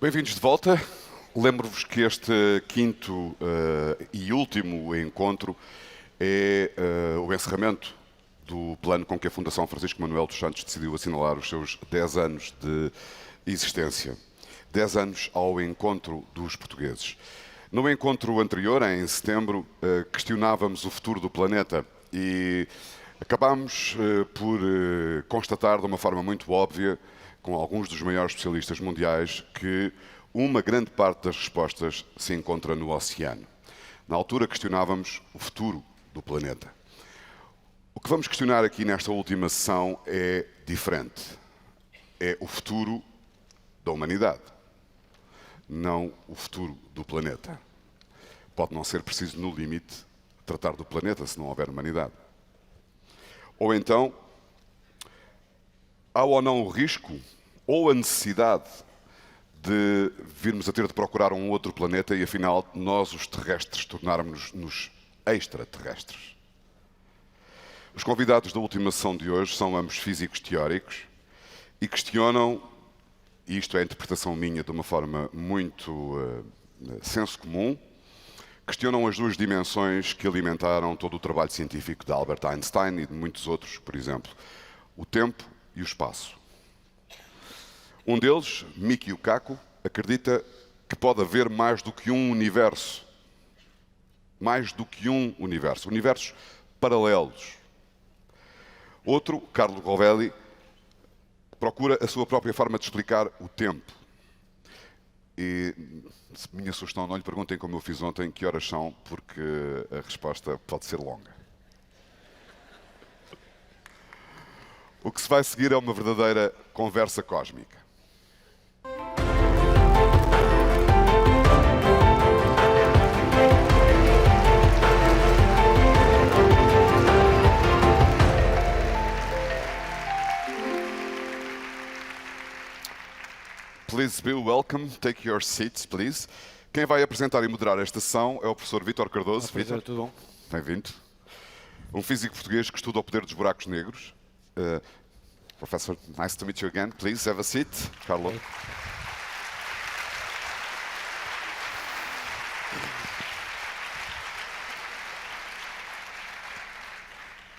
Bem-vindos de volta. Lembro-vos que este quinto e último encontro é o encerramento do plano com que a Fundação Francisco Manuel dos Santos decidiu assinalar os seus 10 anos de existência. 10 anos ao encontro dos portugueses. No encontro anterior, em setembro, questionávamos o futuro do planeta e acabámos por constatar de uma forma muito óbvia, com alguns dos maiores especialistas mundiais, que uma grande parte das respostas se encontra no oceano. Na altura questionávamos o futuro do planeta. O que vamos questionar aqui nesta última sessão é diferente. É o futuro da humanidade, não o futuro do planeta. Pode não ser preciso, no limite, tratar do planeta se não houver humanidade. Ou então, há ou não o risco ou a necessidade de virmos a ter de procurar um outro planeta e, afinal, nós, os terrestres, tornarmos-nos extraterrestres? Os convidados da última sessão de hoje são ambos físicos teóricos e questionam, e isto é a interpretação minha de uma forma muito senso comum, questionam as duas dimensões que alimentaram todo o trabalho científico de Albert Einstein e de muitos outros, por exemplo, o tempo e o espaço. Um deles, Michio Kaku, acredita que pode haver mais do que um universo. Mais do que um universo. Universos paralelos. Outro, Carlo Rovelli, procura a sua própria forma de explicar o tempo. E, minha sugestão, não lhe perguntem como eu fiz ontem, que horas são, porque a resposta pode ser longa. O que se vai seguir é uma verdadeira conversa cósmica. Please be welcome. Take your seats, please. Quem vai apresentar e moderar esta sessão é o professor Vítor Cardoso. Vítor, tudo bom? Bem-vindo. Um físico português que estuda o poder dos buracos negros. Professor, nice to meet you again. Please have a seat. Carlo. Okay.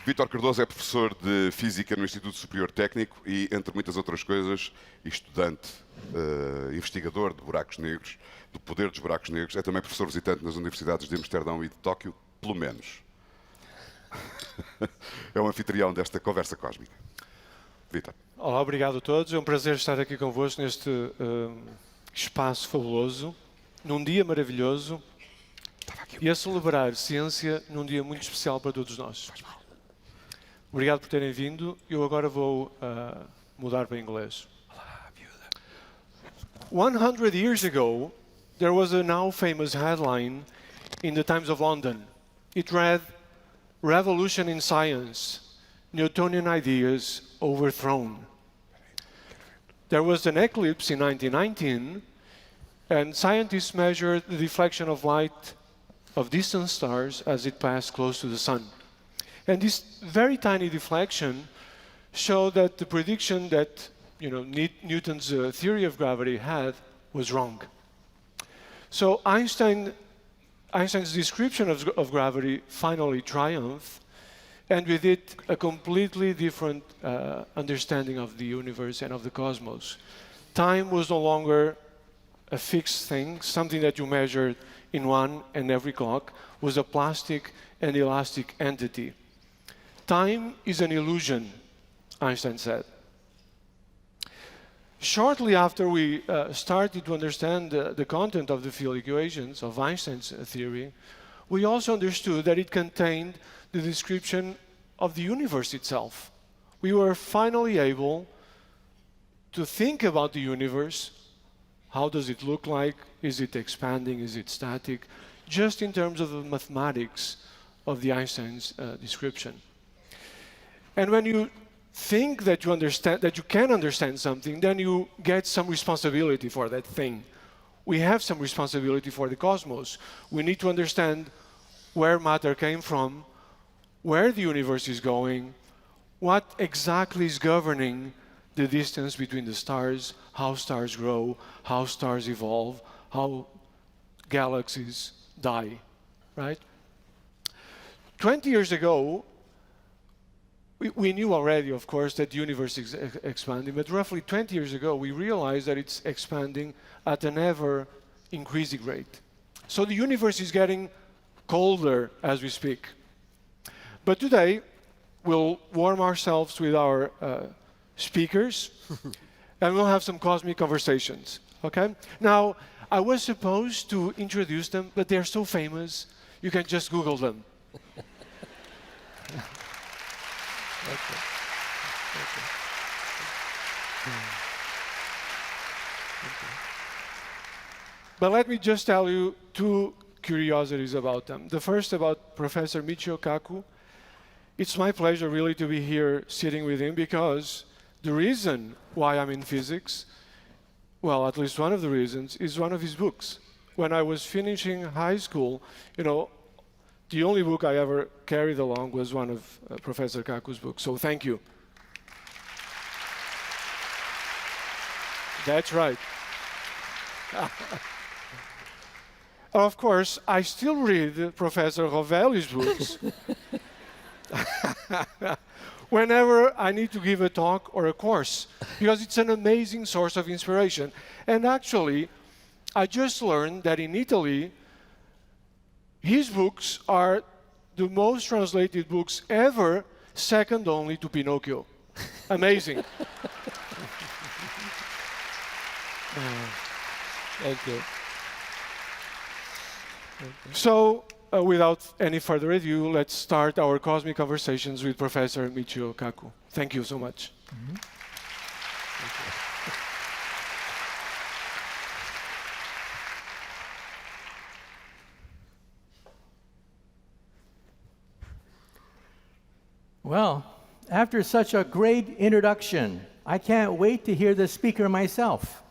Vítor Cardoso é professor de Física no Instituto Superior Técnico e, entre muitas outras coisas, estudante, investigador de buracos negros, do poder dos buracos negros. É também professor visitante nas universidades de Amsterdão e de Tóquio, pelo menos. É o anfitrião desta conversa cósmica. Vítor. Olá, obrigado a todos. É um prazer estar aqui convosco neste espaço fabuloso, num dia maravilhoso e a celebrar ciência num dia muito especial para todos nós. Obrigado por terem vindo. Eu agora vou mudar para inglês. 100 years ago, there was a now famous headline in the Times of London. It read, "Revolution in Science, Newtonian Ideas Overthrown." There was an eclipse in 1919, and scientists measured the deflection of light of distant stars as it passed close to the sun. And this very tiny deflection showed that the prediction that Newton's theory of gravity had was wrong. So Einstein's description of gravity finally triumphed, and with it a completely different understanding of the universe and of the cosmos. Time was no longer a fixed thing, something that you measured in one and every clock, was a plastic and elastic entity. Time is an illusion, Einstein said. Shortly after we started to understand the content of the field equations of Einstein's theory, we also understood that it contained the description of the universe itself. We were finally able to think about the universe. How does it look like? Is it expanding? Is it static? Just in terms of the mathematics of the Einstein's description. And when you think that you understand, that you can understand something, then you get some responsibility for that thing. We have some responsibility for the cosmos. We need to understand where matter came from, where the universe is going, what exactly is governing the distance between the stars, how stars grow, how stars evolve, how galaxies die, right? 20 years ago, we knew already, of course, that the universe is expanding, but roughly 20 years ago, we realized that it's expanding at an ever-increasing rate. So the universe is getting colder as we speak. But today, we'll warm ourselves with our speakers, and we'll have some cosmic conversations, okay? Now, I was supposed to introduce them, but they're so famous, you can just Google them. Okay. But let me just tell you two curiosities about them. The first about Professor Michio Kaku. It's my pleasure really to be here sitting with him because the reason why I'm in physics, well, at least one of the reasons, is one of his books. When I was finishing high school, you know, the only book I ever carried along was one of Professor Kaku's books, so thank you. That's right. Of course, I still read Professor Rovelli's books whenever I need to give a talk or a course, because it's an amazing source of inspiration. And actually, I just learned that in Italy, his books are the most translated books ever, second only to Pinocchio. Amazing. Thank you. So, without any further ado, let's start our cosmic conversations with Professor Michio Kaku. Thank you so much. Mm-hmm. Well, after such a great introduction, I can't wait to hear the speaker myself.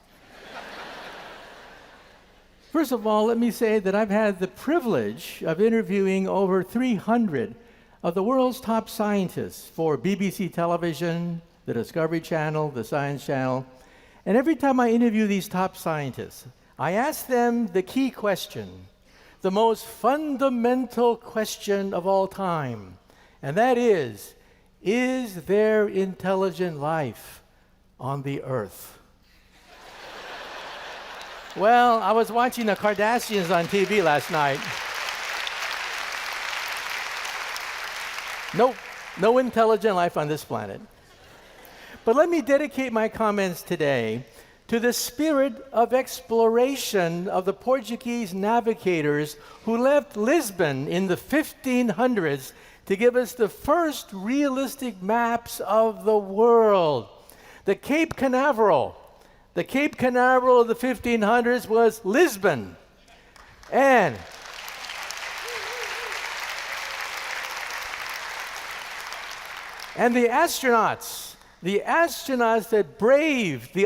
First of all, let me say that I've had the privilege of interviewing over 300 of the world's top scientists for BBC television, the Discovery Channel, the Science Channel. And every time I interview these top scientists, I ask them the key question, the most fundamental question of all time. And that is there intelligent life on the Earth? Well, I was watching the Kardashians on TV last night. Nope, no intelligent life on this planet. But let me dedicate my comments today to the spirit of exploration of the Portuguese navigators who left Lisbon in the 1500s to give us the first realistic maps of the world. The Cape Canaveral of the 1500s was Lisbon. And the astronauts that braved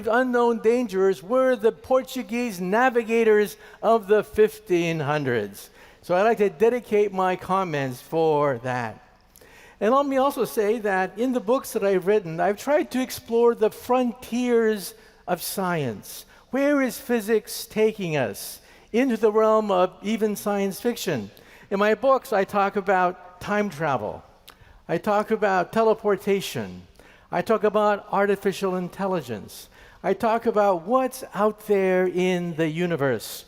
unknown dangers were the Portuguese navigators of the 1500s. So I'd like to dedicate my comments for that. And let me also say that in the books that I've written, I've tried to explore the frontiers of science. Where is physics taking us? Into the realm of even science fiction. In my books, I talk about time travel. I talk about teleportation. I talk about artificial intelligence. I talk about what's out there in the universe.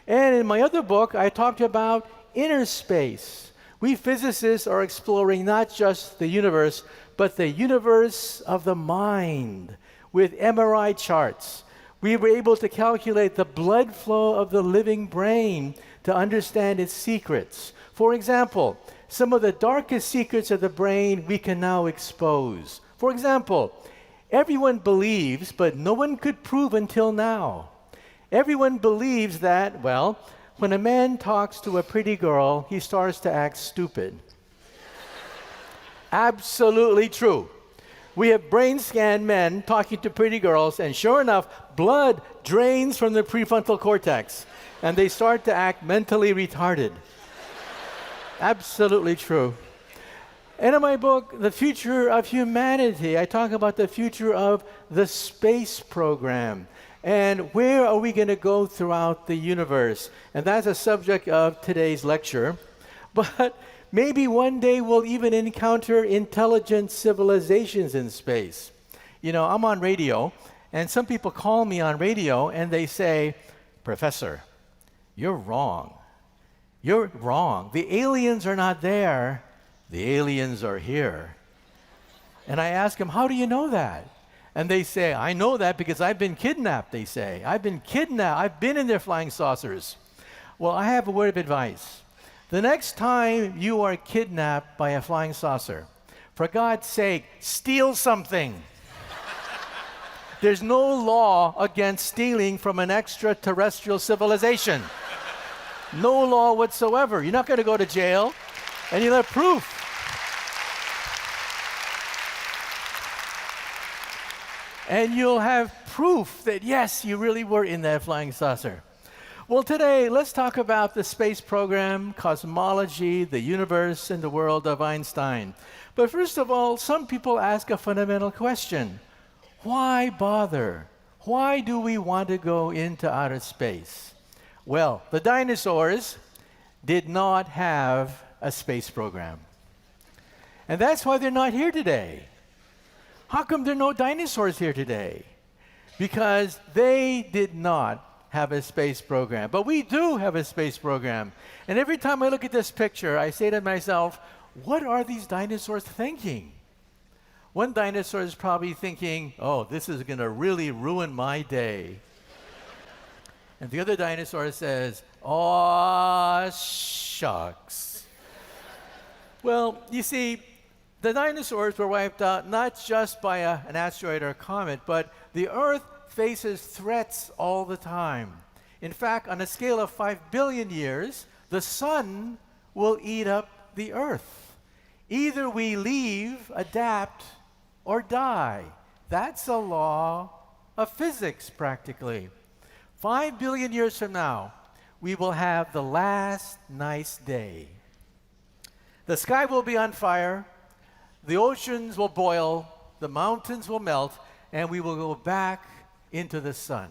And in my other book, I talked about inner space. We physicists are exploring not just the universe, but the universe of the mind. With MRI charts, we were able to calculate the blood flow of the living brain to understand its secrets. For example, some of the darkest secrets of the brain we can now expose. For example, everyone believes, but no one could prove until now. Everyone believes that, well, when a man talks to a pretty girl, he starts to act stupid. Absolutely true. We have brain scanned men talking to pretty girls, and sure enough, blood drains from the prefrontal cortex, and they start to act mentally retarded. Absolutely true. And in my book, The Future of Humanity, I talk about the future of the space program. And where are we going to go throughout the universe? And that's a subject of today's lecture. But maybe one day we'll even encounter intelligent civilizations in space. You know, I'm on radio, and some people call me on radio, and they say, Professor, you're wrong. You're wrong. The aliens are not there. The aliens are here. And I ask them, how do you know that? And they say, I know that because I've been kidnapped, they say. I've been kidnapped. I've been in their flying saucers. Well, I have a word of advice. The next time you are kidnapped by a flying saucer, for God's sake, steal something. There's no law against stealing from an extraterrestrial civilization. No law whatsoever. You're not going to go to jail, and you'll have proof. And you'll have proof that, yes, you really were in that flying saucer. Well, today, let's talk about the space program, cosmology, the universe, and the world of Einstein. But first of all, some people ask a fundamental question. Why bother? Why do we want to go into outer space? Well, the dinosaurs did not have a space program. And that's why they're not here today. How come there are no dinosaurs here today? Because they did not have a space program. But we do have a space program. And every time I look at this picture, I say to myself, what are these dinosaurs thinking? One dinosaur is probably thinking, oh, this is going to really ruin my day. And the other dinosaur says, aw, shucks. Well, you see, the dinosaurs were wiped out not just by an asteroid or a comet, but the Earth faces threats all the time. In fact, on a scale of 5 billion years, the sun will eat up the Earth. Either we leave, adapt, or die. That's a law of physics, practically. 5 billion years from now, we will have the last nice day. The sky will be on fire. The oceans will boil, the mountains will melt, and we will go back into the sun.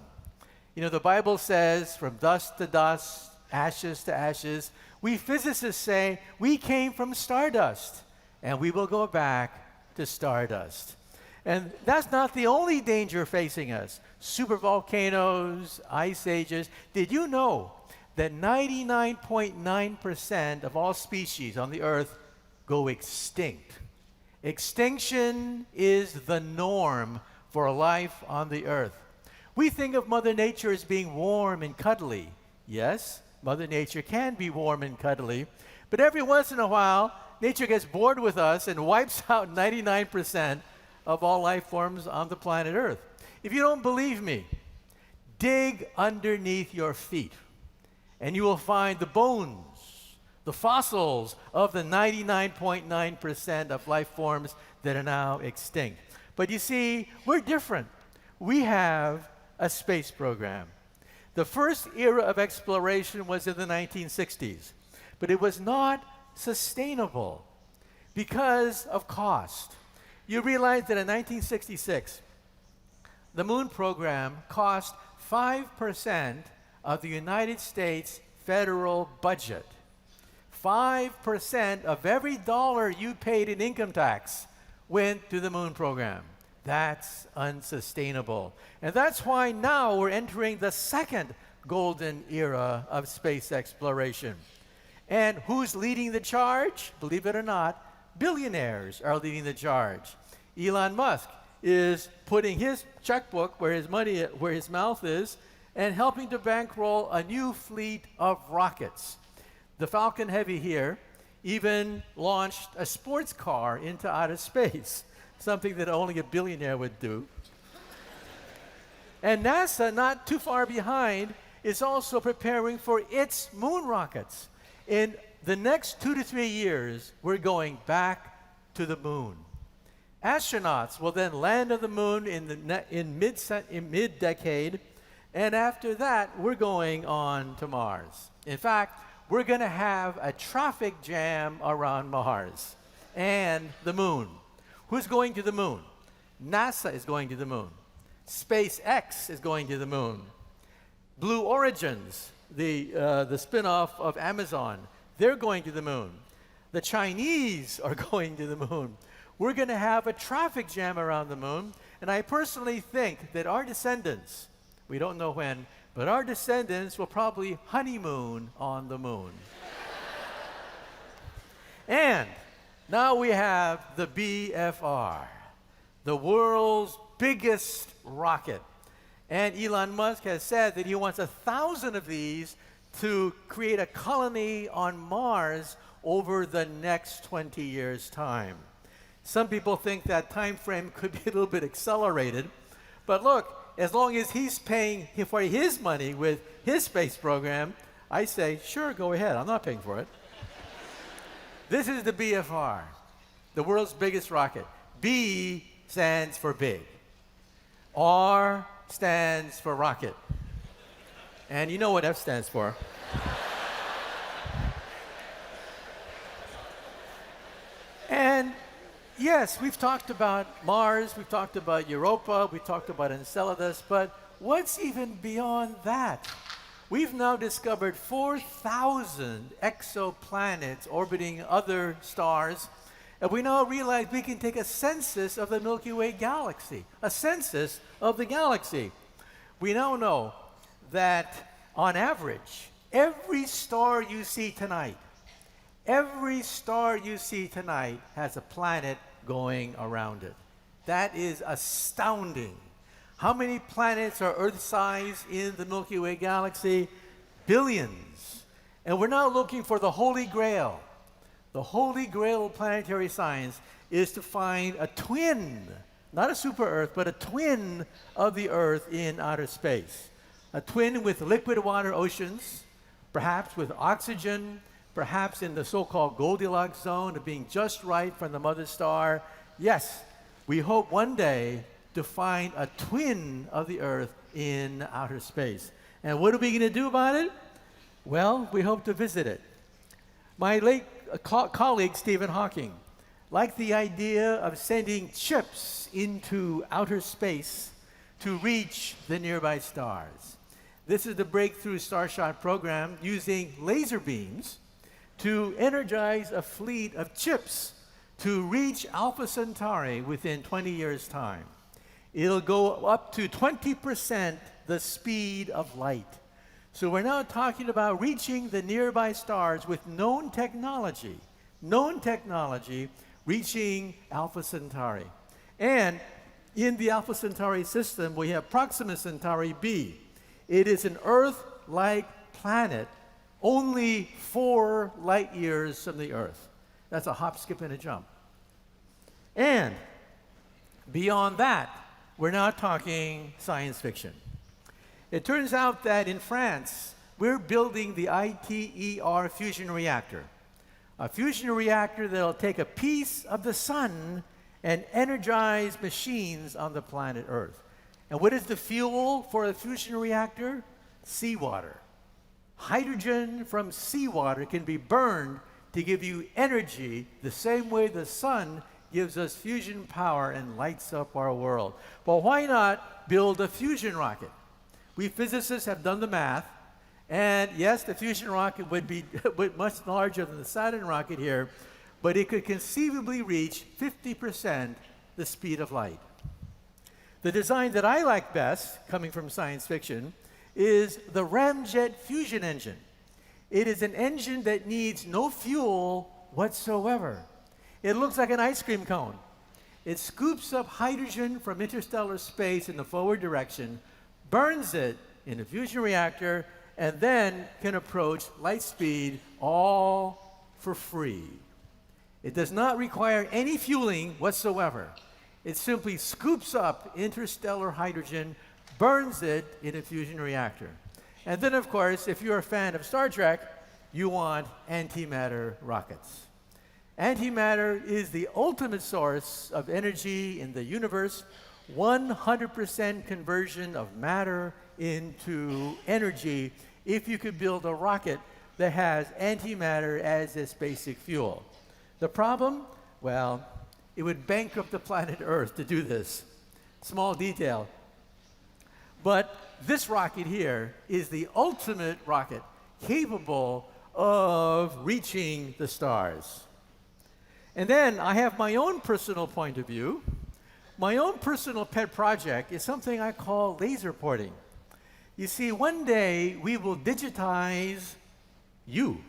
You know, the Bible says, from dust to dust, ashes to ashes. We physicists say we came from stardust, and we will go back to stardust. And that's not the only danger facing us. Supervolcanoes, ice ages. Did you know that 99.9% of all species on the Earth go extinct? Extinction is the norm for life on the Earth. We think of Mother Nature as being warm and cuddly. Yes, Mother Nature can be warm and cuddly, but every once in a while, nature gets bored with us and wipes out 99% of all life forms on the planet Earth. If you don't believe me, dig underneath your feet, and you will find the bones, the fossils of the 99.9% of life forms that are now extinct. But you see, we're different. We have a space program. The first era of exploration was in the 1960s, but it was not sustainable because of cost. You realize that in 1966, the moon program cost 5% of the United States federal budget. 5% of every dollar you paid in income tax went to the moon program. That's unsustainable. And that's why now we're entering the second golden era of space exploration. And who's leading the charge? Believe it or not, billionaires are leading the charge. Elon Musk is putting his checkbook where his mouth is, and helping to bankroll a new fleet of rockets. The Falcon Heavy here even launched a sports car into outer space, something that only a billionaire would do. And NASA, not too far behind, is also preparing for its moon rockets. In the next 2 to 3 years, we're going back to the moon. Astronauts will then land on the moon in mid-decade, and after that, we're going on to Mars. In fact, we're going to have a traffic jam around Mars. and the moon. Who's going to the moon? NASA is going to the moon. SpaceX is going to the moon. Blue Origins, the spin-off of Amazon, they're going to the moon. The Chinese are going to the moon. We're going to have a traffic jam around the moon, and I personally think that our descendants, we don't know when, but our descendants will probably honeymoon on the moon. And now we have the BFR, the world's biggest rocket. And Elon Musk has said that he wants 1,000 of these to create a colony on Mars over the next 20 years' time. Some people think that time frame could be a little bit accelerated, but look, as long as he's paying for his money with his space program, I say, sure, go ahead, I'm not paying for it. This is the BFR, the world's biggest rocket. B stands for big. R stands for rocket. And you know what F stands for. And yes, we've talked about Mars, we've talked about Europa, we've talked about Enceladus, but what's even beyond that? We've now discovered 4,000 exoplanets orbiting other stars, and we now realize we can take a census of the Milky Way galaxy, a census of the galaxy. We now know that on average, every star you see tonight has a planet going around it. That is astounding. How many planets are Earth-sized in the Milky Way galaxy? Billions. And we're now looking for the Holy Grail. The Holy Grail of planetary science is to find a twin, not a super Earth, but a twin of the Earth in outer space. A twin with liquid water oceans, perhaps with oxygen, perhaps in the so-called Goldilocks zone of being just right from the mother star. Yes, we hope one day to find a twin of the Earth in outer space. And what are we going to do about it? Well, we hope to visit it. My late colleague, Stephen Hawking, liked the idea of sending chips into outer space to reach the nearby stars. This is the Breakthrough Starshot program using laser beams to energize a fleet of chips to reach Alpha Centauri within 20 years' time. It'll go up to 20% the speed of light. So we're now talking about reaching the nearby stars with known technology, reaching Alpha Centauri. And in the Alpha Centauri system, we have Proxima Centauri b. It is an Earth-like planet, only 4 light years from the Earth. That's a hop, skip, and a jump. And beyond that, we're now talking science fiction. It turns out that in France, we're building the ITER fusion reactor. A fusion reactor that'll take a piece of the sun and energize machines on the planet Earth. And what is the fuel for a fusion reactor? Seawater. Hydrogen from seawater can be burned to give you energy the same way the sun gives us fusion power and lights up our world. Well, why not build a fusion rocket? We physicists have done the math, and yes, the fusion rocket would be much larger than the Saturn rocket here, but it could conceivably reach 50% the speed of light. The design that I like best, coming from science fiction, is the ramjet fusion engine. It is an engine that needs no fuel whatsoever. It looks like an ice cream cone. It scoops up hydrogen from interstellar space in the forward direction, burns it in a fusion reactor, and then can approach light speed all for free. It does not require any fueling whatsoever. It simply scoops up interstellar hydrogen, burns it in a fusion reactor. And then, of course, if you're a fan of Star Trek, you want antimatter rockets. Antimatter is the ultimate source of energy in the universe, 100% conversion of matter into energy if you could build a rocket that has antimatter as its basic fuel. The problem? Well, it would bankrupt the planet Earth to do this. Small detail. But this rocket here is the ultimate rocket capable of reaching the stars. And then I have my own personal point of view. My own personal pet project is something I call laser porting. You see, one day we will digitize you.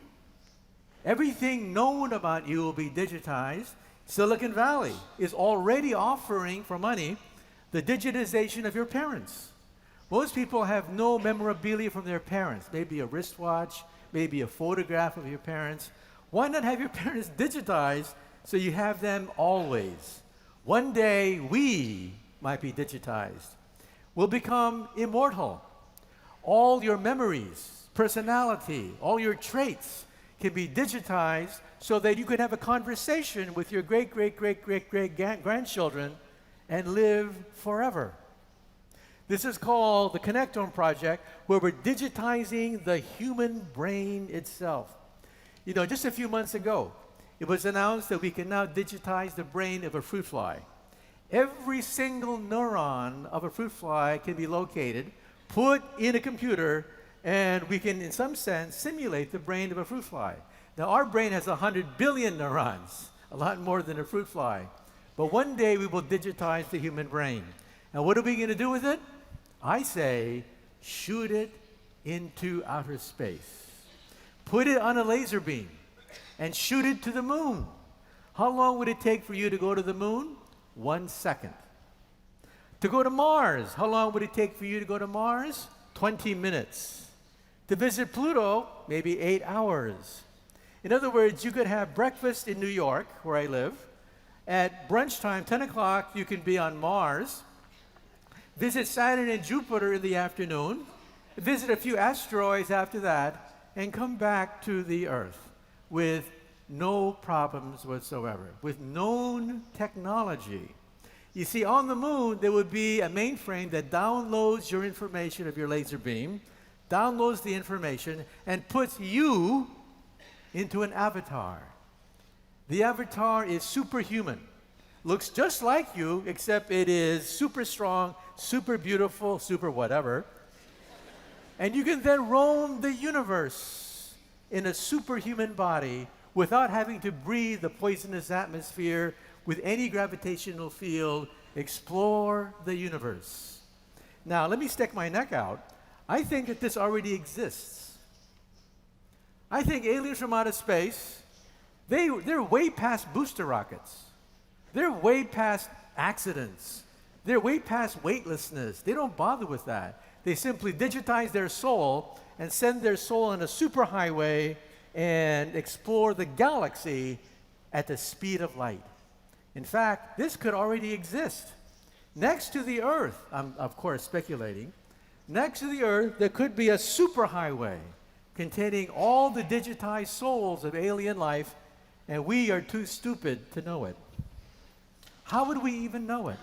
Everything known about you will be digitized. Silicon Valley is already offering for money the digitization of your parents. Most people have no memorabilia from their parents, maybe a wristwatch, maybe a photograph of your parents. Why not have your parents digitized so you have them always? One day we might be digitized. We'll become immortal. All your memories, personality, all your traits can be digitized so that you can have a conversation with your great-great-great-great-great-grandchildren and live forever. This is called the Connectome Project, where we're digitizing the human brain itself. You know, just a few months ago, it was announced that we can now digitize the brain of a fruit fly. Every single neuron of a fruit fly can be located, put in a computer, and we can, in some sense, simulate the brain of a fruit fly. Now, our brain has 100 billion neurons, a lot more than a fruit fly. But one day we will digitize the human brain. And what are we going to do with it? I say, shoot it into outer space. Put it on a laser beam and shoot it to the moon. How long would it take for you to go to the moon? 1 second. To go to Mars, how long would it take for you to go to Mars? 20 minutes. To visit Pluto, maybe 8 hours. In other words, you could have breakfast in New York, where I live. At brunch time, 10 o'clock, you can be on Mars. Visit Saturn and Jupiter in the afternoon. Visit a few asteroids after that, and come back to the Earth with no problems whatsoever, with known technology. You see, on the moon, there would be a mainframe that downloads your information of your laser beam, downloads the information, and puts you into an avatar. The avatar is superhuman. Looks just like you, except it is super strong, super beautiful, super whatever. And you can then roam the universe in a superhuman body without having to breathe the poisonous atmosphere with any gravitational field, explore the universe. Now, let me stick my neck out. I think that this already exists. I think aliens from outer space, they're way past booster rockets. They're way past accidents. They're way past weightlessness. They don't bother with that. They simply digitize their soul and send their soul on a superhighway and explore the galaxy at the speed of light. In fact, this could already exist. Next to the Earth, I'm of course speculating, next to the Earth, there could be a superhighway containing all the digitized souls of alien life, and we are too stupid to know it. How would we even know it?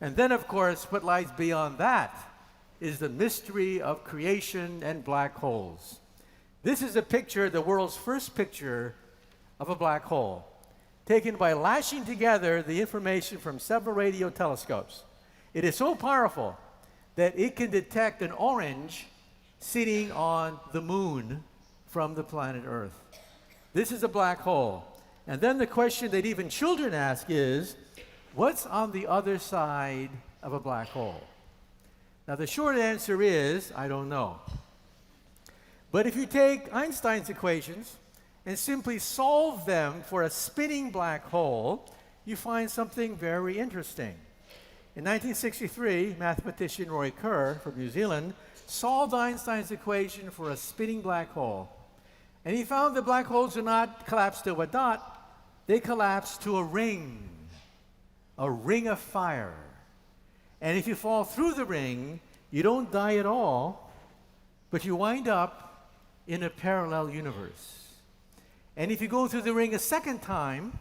And then, of course, what lies beyond that is the mystery of creation and black holes. This is a picture, the world's first picture of a black hole, taken by lashing together the information from several radio telescopes. It is so powerful that it can detect an orange sitting on the moon from the planet Earth. This is a black hole. And then the question that even children ask is, what's on the other side of a black hole? Now, the short answer is, I don't know. But if you take Einstein's equations and simply solve them for a spinning black hole, you find something very interesting. In 1963, mathematician Roy Kerr from New Zealand solved Einstein's equation for a spinning black hole. And he found that black holes do not collapse to a dot, they collapse to a ring of fire. And if you fall through the ring, you don't die at all, but you wind up in a parallel universe. And if you go through the ring a second time,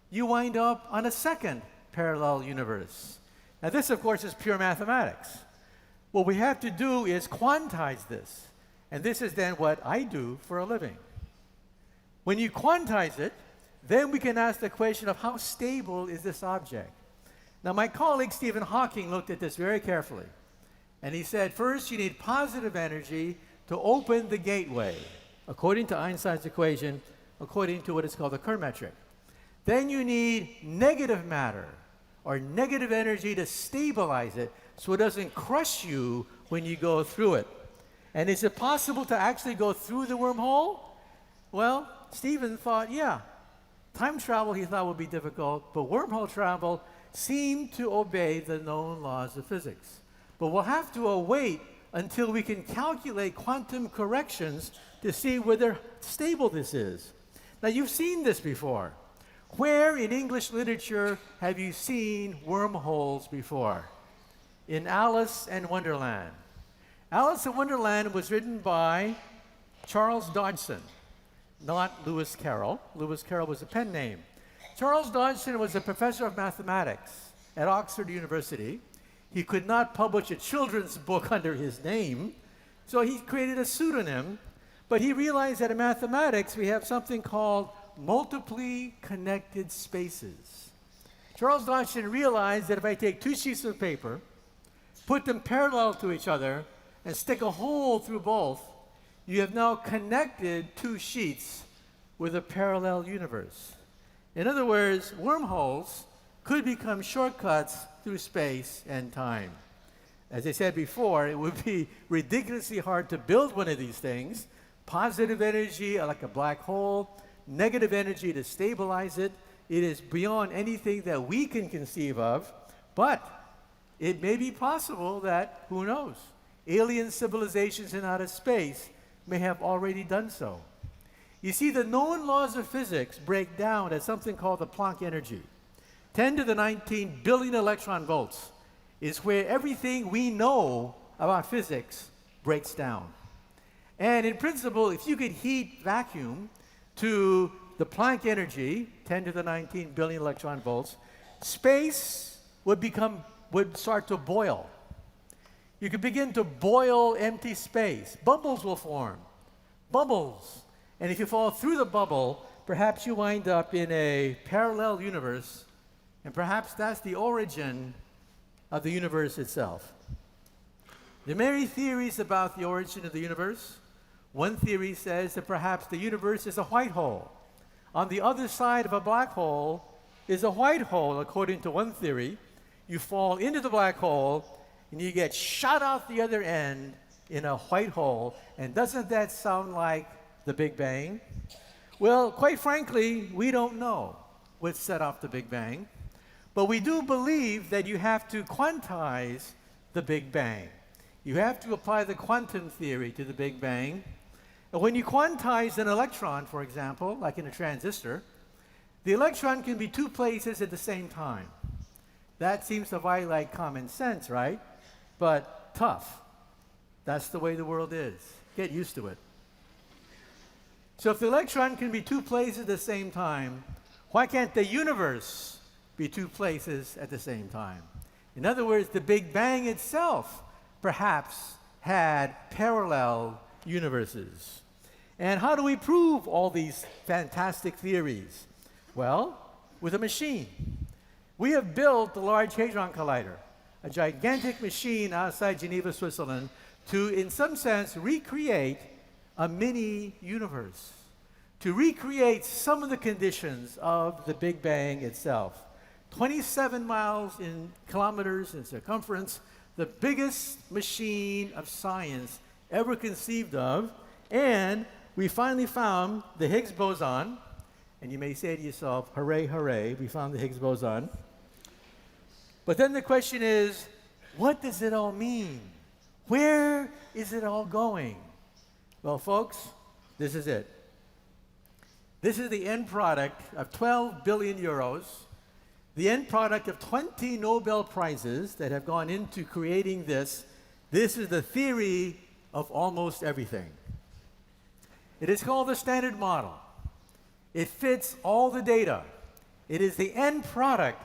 you wind up on a second parallel universe. Now this, of course, is pure mathematics. What we have to do is quantize this. And this is then what I do for a living. When you quantize it, then we can ask the question of how stable is this object? Now, my colleague Stephen Hawking looked at this very carefully. And he said, first, you need positive energy to open the gateway, according to Einstein's equation, according to what is called the Kerr metric. Then you need negative matter, or negative energy to stabilize it so it doesn't crush you when you go through it. And is it possible to actually go through the wormhole? Well, Stephen thought, yeah. Time travel, he thought, would be difficult, but wormhole travel seemed to obey the known laws of physics. But we'll have to wait until we can calculate quantum corrections to see whether stable this is. Now, you've seen this before. Where in English literature have you seen wormholes before? In Alice in Wonderland. Alice in Wonderland was written by Charles Dodgson, not Lewis Carroll. Lewis Carroll was a pen name. Charles Dodgson was a professor of mathematics at Oxford University. He could not publish a children's book under his name, so he created a pseudonym, but he realized that in mathematics we have something called multiply connected spaces. Charles Dodgson realized that if I take two sheets of paper, put them parallel to each other, and stick a hole through both, you have now connected two sheets with a parallel universe. In other words, wormholes could become shortcuts through space and time. As I said before, it would be ridiculously hard to build one of these things. Positive energy, like a black hole, negative energy to stabilize it. It is beyond anything that we can conceive of, but it may be possible that, who knows, alien civilizations in outer space may have already done so. You see, the known laws of physics break down at something called the Planck energy. 10 to the 19 billion electron volts is where everything we know about physics breaks down. And in principle, if you could heat vacuum to the Planck energy, 10 to the 19 billion electron volts, space would start to boil. You could begin to boil empty space. Bubbles will form. Bubbles. And if you fall through the bubble, perhaps you wind up in a parallel universe, and perhaps that's the origin of the universe itself. There are many theories about the origin of the universe. One theory says that perhaps the universe is a white hole. On the other side of a black hole is a white hole, according to one theory. You fall into the black hole, and you get shot out the other end in a white hole. And doesn't that sound like the Big Bang? Well, quite frankly, we don't know what set off the Big Bang. But we do believe that you have to quantize the Big Bang. You have to apply the quantum theory to the Big Bang. And when you quantize an electron, for example, like in a transistor, the electron can be two places at the same time. That seems to violate common sense, right? But tough. That's the way the world is. Get used to it. So if the electron can be two places at the same time, why can't the universe be two places at the same time? In other words, the Big Bang itself perhaps had parallel universes. And how do we prove all these fantastic theories? Well, with a machine. We have built the Large Hadron Collider, a gigantic machine outside Geneva, Switzerland, to, in some sense, recreate a mini universe, to recreate some of the conditions of the Big Bang itself. 27 kilometers in circumference, the biggest machine of science ever conceived of, and we finally found the Higgs boson. And you may say to yourself, hooray, hooray, we found the Higgs boson. But then the question is, what does it all mean? Where is it all going? Well, folks, this is it. This is the end product of 12 billion euros, the end product of 20 Nobel Prizes that have gone into creating this. This is the theory of almost everything. It is called the Standard Model. It fits all the data. It is the end product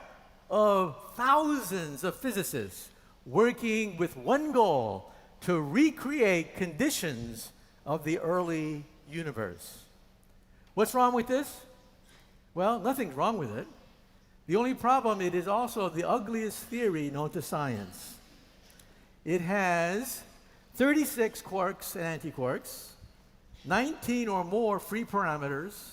of thousands of physicists working with one goal: to recreate conditions of the early universe. What's wrong with this? Well, nothing's wrong with it. The only problem, it is also the ugliest theory known to science. It has 36 quarks and antiquarks, 19 or more free parameters,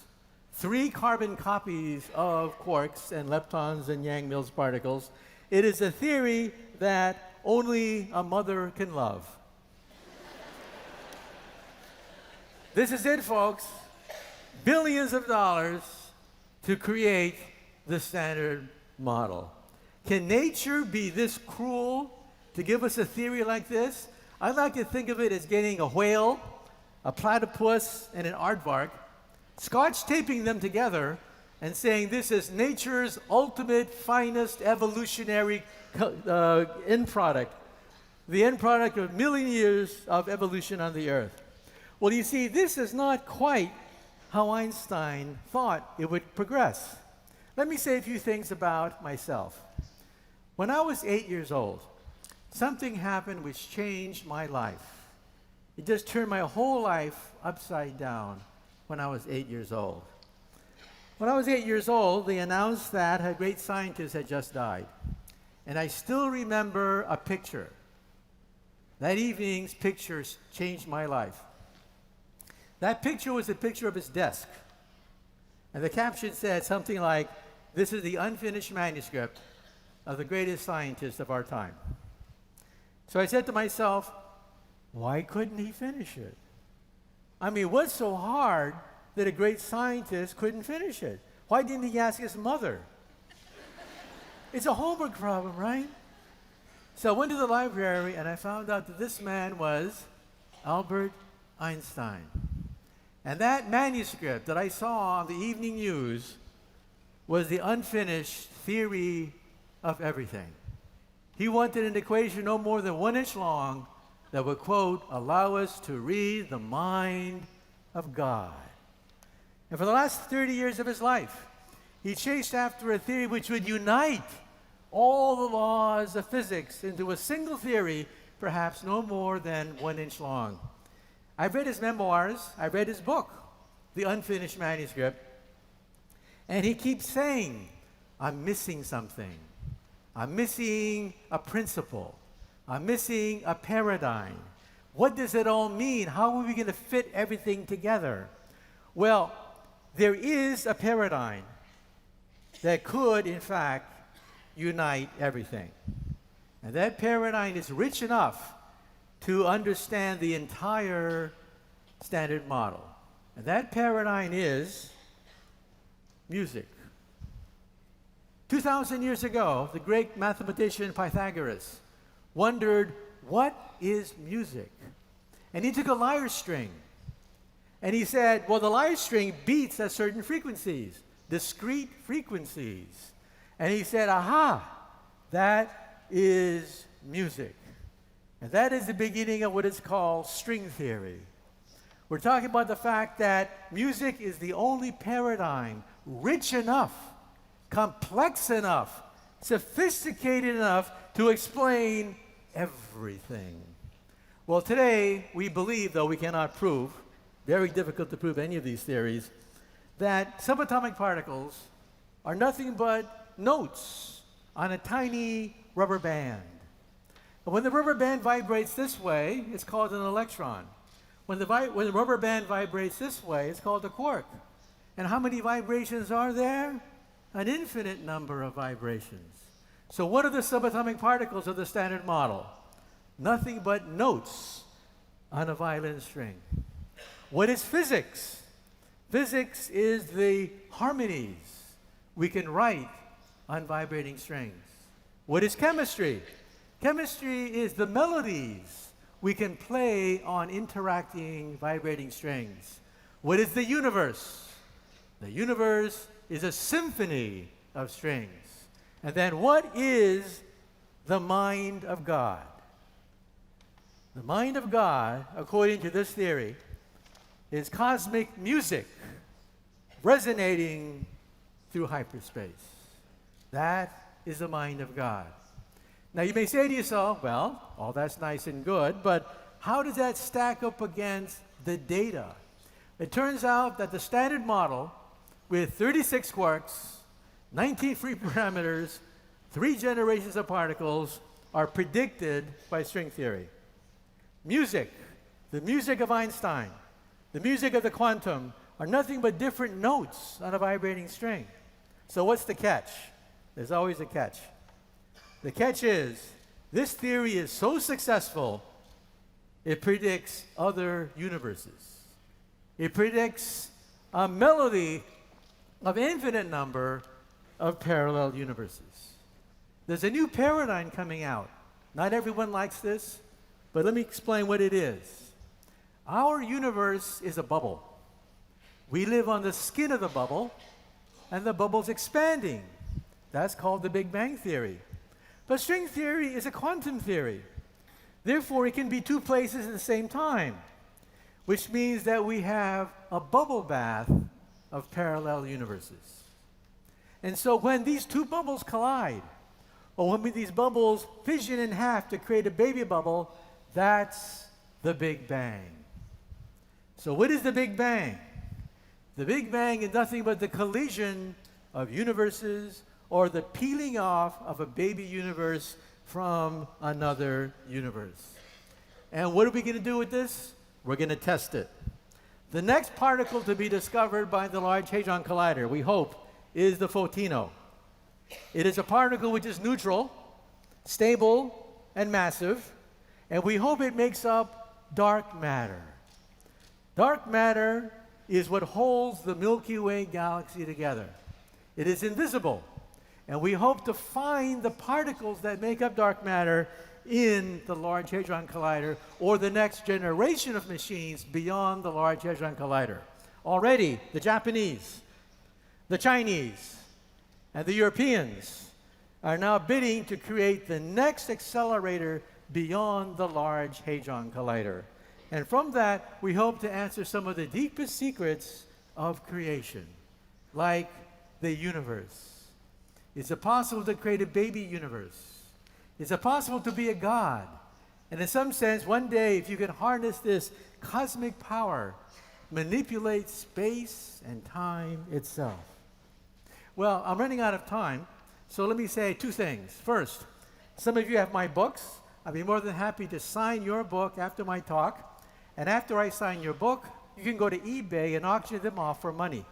3 carbon copies of quarks and leptons and Yang-Mills particles. It is a theory that only a mother can love. This is it, folks. Billions of dollars to create the Standard Model. Can nature be this cruel to give us a theory like this? I like to think of it as getting a whale, a platypus, and an aardvark, scotch taping them together and saying this is nature's ultimate, finest evolutionary end product, the end product of a million years of evolution on the Earth. Well, you see, this is not quite how Einstein thought it would progress. Let me say a few things about myself. When I was 8 years old, something happened which changed my life. It just turned my whole life upside down when I was 8 years old. When I was 8 years old, they announced that a great scientist had just died. And I still remember a picture. That evening's pictures changed my life. That picture was a picture of his desk. And the caption said something like, "This is the unfinished manuscript of the greatest scientist of our time." So I said to myself, why couldn't he finish it? I mean, what's so hard that a great scientist couldn't finish it? Why didn't he ask his mother? It's a homework problem, right? So I went to the library and I found out that this man was Albert Einstein. And that manuscript that I saw on the evening news was the unfinished theory of everything. He wanted an equation no more than 1 inch long that would, quote, allow us to read the mind of God. And for the last 30 years of his life, he chased after a theory which would unite all the laws of physics into a single theory, perhaps no more than 1 inch long. I've read his memoirs, I've read his book, The Unfinished Manuscript, and he keeps saying, I'm missing something. I'm missing a principle. I'm missing a paradigm. What does it all mean? How are we going to fit everything together? Well, there is a paradigm that could, in fact, unite everything. And that paradigm is rich enough to understand the entire Standard Model. And that paradigm is music. 2,000 years ago, the great mathematician Pythagoras wondered, what is music? And he took a lyre string, and he said, well, the lyre string beats at certain frequencies, discrete frequencies. And he said, aha, that is music. And that is the beginning of what is called string theory. We're talking about the fact that music is the only paradigm rich enough, complex enough, sophisticated enough to explain everything. Well, today we believe, though we cannot prove, very difficult to prove any of these theories, that subatomic particles are nothing but notes on a tiny rubber band. And when the rubber band vibrates this way, it's called an electron. When the rubber band vibrates this way, it's called a quark. And how many vibrations are there? An infinite number of vibrations. So what are the subatomic particles of the Standard Model? Nothing but notes on a violin string. What is physics? Physics is the harmonies we can write on vibrating strings. What is chemistry? Chemistry is the melodies we can play on interacting vibrating strings. What is the universe? The universe is a symphony of strings. And then what is the mind of God? The mind of God, according to this theory, is cosmic music resonating through hyperspace. That is the mind of God. Now you may say to yourself, well, all that's nice and good, but how does that stack up against the data? It turns out that the Standard Model with 36 quarks, 19 free parameters, 3 generations of particles are predicted by string theory. Music, the music of Einstein, the music of the quantum, are nothing but different notes on a vibrating string. So what's the catch? There's always a catch. The catch is, this theory is so successful, it predicts other universes. It predicts a melody of infinite number of parallel universes. There's a new paradigm coming out. Not everyone likes this, but let me explain what it is. Our universe is a bubble. We live on the skin of the bubble, and the bubble's expanding. That's called the Big Bang Theory. But string theory is a quantum theory. Therefore, it can be two places at the same time, which means that we have a bubble bath of parallel universes. And so when these two bubbles collide, or when these bubbles fission in half to create a baby bubble, that's the Big Bang. So what is the Big Bang? The Big Bang is nothing but the collision of universes or the peeling off of a baby universe from another universe. And what are we going to do with this? We're going to test it. The next particle to be discovered by the Large Hadron Collider, we hope, is the photino. It is a particle which is neutral, stable, and massive, and we hope it makes up dark matter. Dark matter is what holds the Milky Way galaxy together. It is invisible, and we hope to find the particles that make up dark matter in the Large Hadron Collider or the next generation of machines beyond the Large Hadron Collider. Already, the Japanese, the Chinese, and the Europeans are now bidding to create the next accelerator beyond the Large Hadron Collider. And from that, we hope to answer some of the deepest secrets of creation, like the universe. Is it possible to create a baby universe? Is it possible to be a god? And in some sense, one day, if you can harness this cosmic power, manipulate space and time itself. Well, I'm running out of time, so let me say two things. First, some of you have my books. I'd be more than happy to sign your book after my talk. And after I sign your book, you can go to eBay and auction them off for money.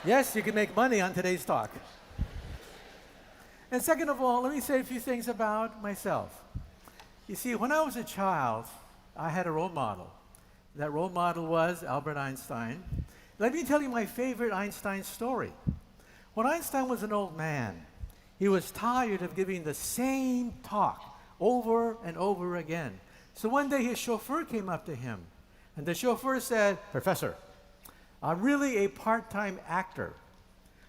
Yes, you can make money on today's talk. And second of all, let me say a few things about myself. You see, when I was a child, I had a role model. That role model was Albert Einstein. Let me tell you my favorite Einstein story. When Einstein was an old man, he was tired of giving the same talk over and over again. So one day his chauffeur came up to him, and the chauffeur said, "Professor, I'm really a part-time actor.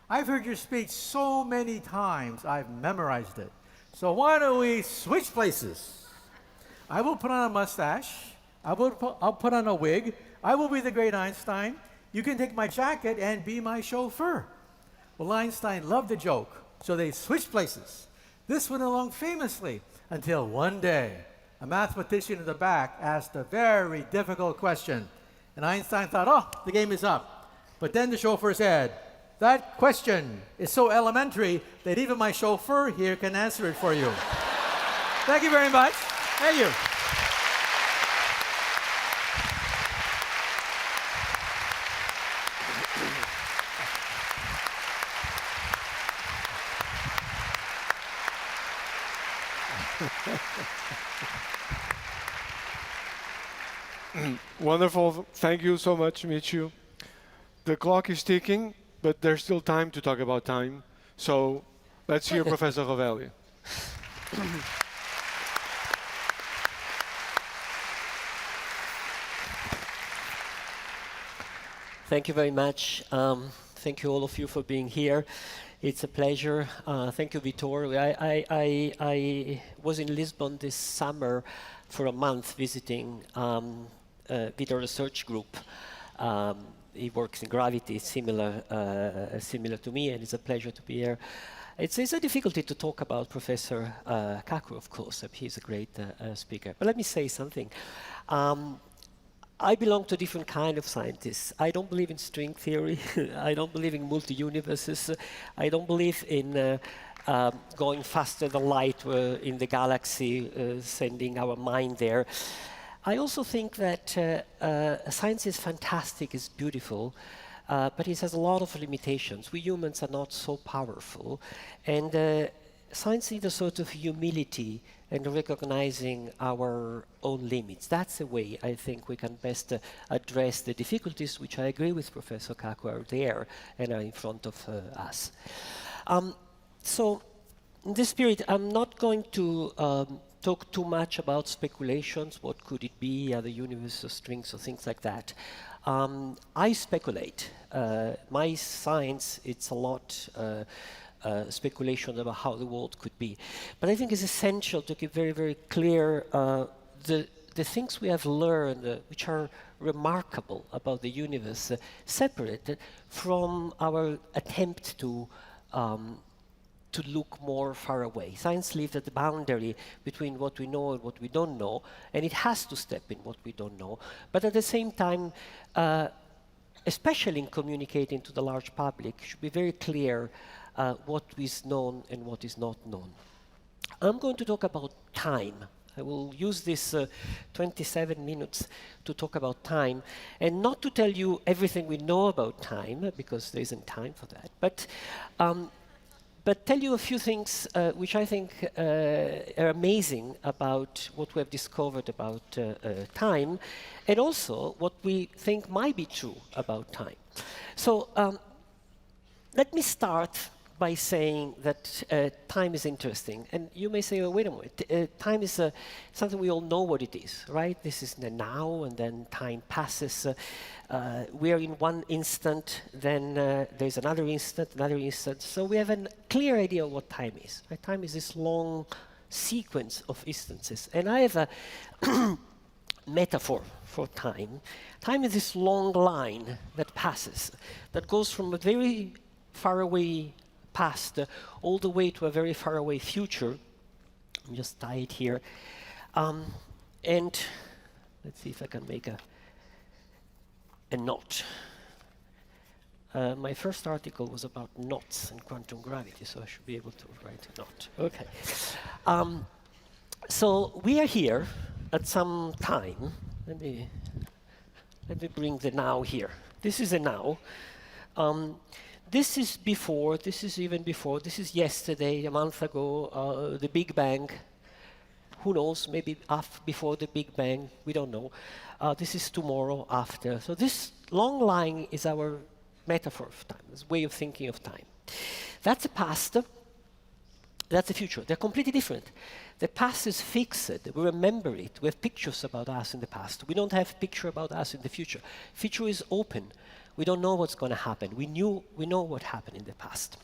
I've heard your speech so many times, I've memorized it. So why don't we switch places? I will put on a mustache, I'll put on a wig, I will be the great Einstein. You can take my jacket and be my chauffeur." Well, Einstein loved the joke, so they switched places. This went along famously until one day, a mathematician in the back asked a very difficult question. And Einstein thought, oh, the game is up. But then the chauffeur said, that question is so elementary that even my chauffeur here can answer it for you. Thank you very much. Thank you. Wonderful. Thank you so much, Michio. The clock is ticking, but there's still time to talk about time. So let's hear Professor Rovelli. Thank you very much. Thank you all of you for being here. It's a pleasure. Thank you, Vítor. I was in Lisbon this summer for a month visiting Vítor research group. He works in gravity, similar to me, and it's a pleasure to be here. It's a difficulty to talk about Professor Kaku, of course. He's a great speaker. But let me say something. I belong to a different kind of scientists. I don't believe in string theory. I don't believe in multi-universes. I don't believe in going faster than light in the galaxy, sending our mind there. I also think that science is fantastic, is beautiful, but it has a lot of limitations. We humans are not so powerful, and science needs a sort of humility and recognizing our own limits. That's the way I think we can best address the difficulties, which I agree with Professor Kaku are there and are in front of us. So, in this spirit, I'm not going to talk too much about speculations. What could it be? Are the universe or strings or things like that? I speculate. My science, it's a lot speculation about how the world could be. But I think it's essential to keep very, very clear the things we have learned, which are remarkable about the universe, separated from our attempt to look more far away. Science lives at the boundary between what we know and what we don't know, and it has to step in what we don't know. But at the same time, especially in communicating to the large public, it should be very clear what is known and what is not known. I'm going to talk about time. I will use this 27 minutes to talk about time, and not to tell you everything we know about time, because there isn't time for that, but tell you a few things which I think are amazing about what we have discovered about time, and also what we think might be true about time. So let me start by saying that time is interesting. And you may say, oh, wait a minute, time is something we all know what it is, right? This is the now, and then time passes. We are in one instant, then there's another instant. So we have a clear idea of what time is. Right? Time is this long sequence of instances. And I have a metaphor for time. Time is this long line that passes, that goes from a very far away past all the way to a very far away future. Let me just tie it here. And let's see if I can make a knot. My first article was about knots and quantum gravity, so I should be able to write a knot. Okay. So we are here at some time. Let me bring the now here. This is a now. This is before, this is even before, this is yesterday, a month ago, the Big Bang. Who knows, maybe before the Big Bang, we don't know. This is tomorrow, after. So this long line is our metaphor of time, this way of thinking of time. That's the past, that's the future. They're completely different. The past is fixed, we remember it, we have pictures about us in the past. We don't have picture about us in the future. Future is open. We don't know what's going to happen. We know what happened in the past.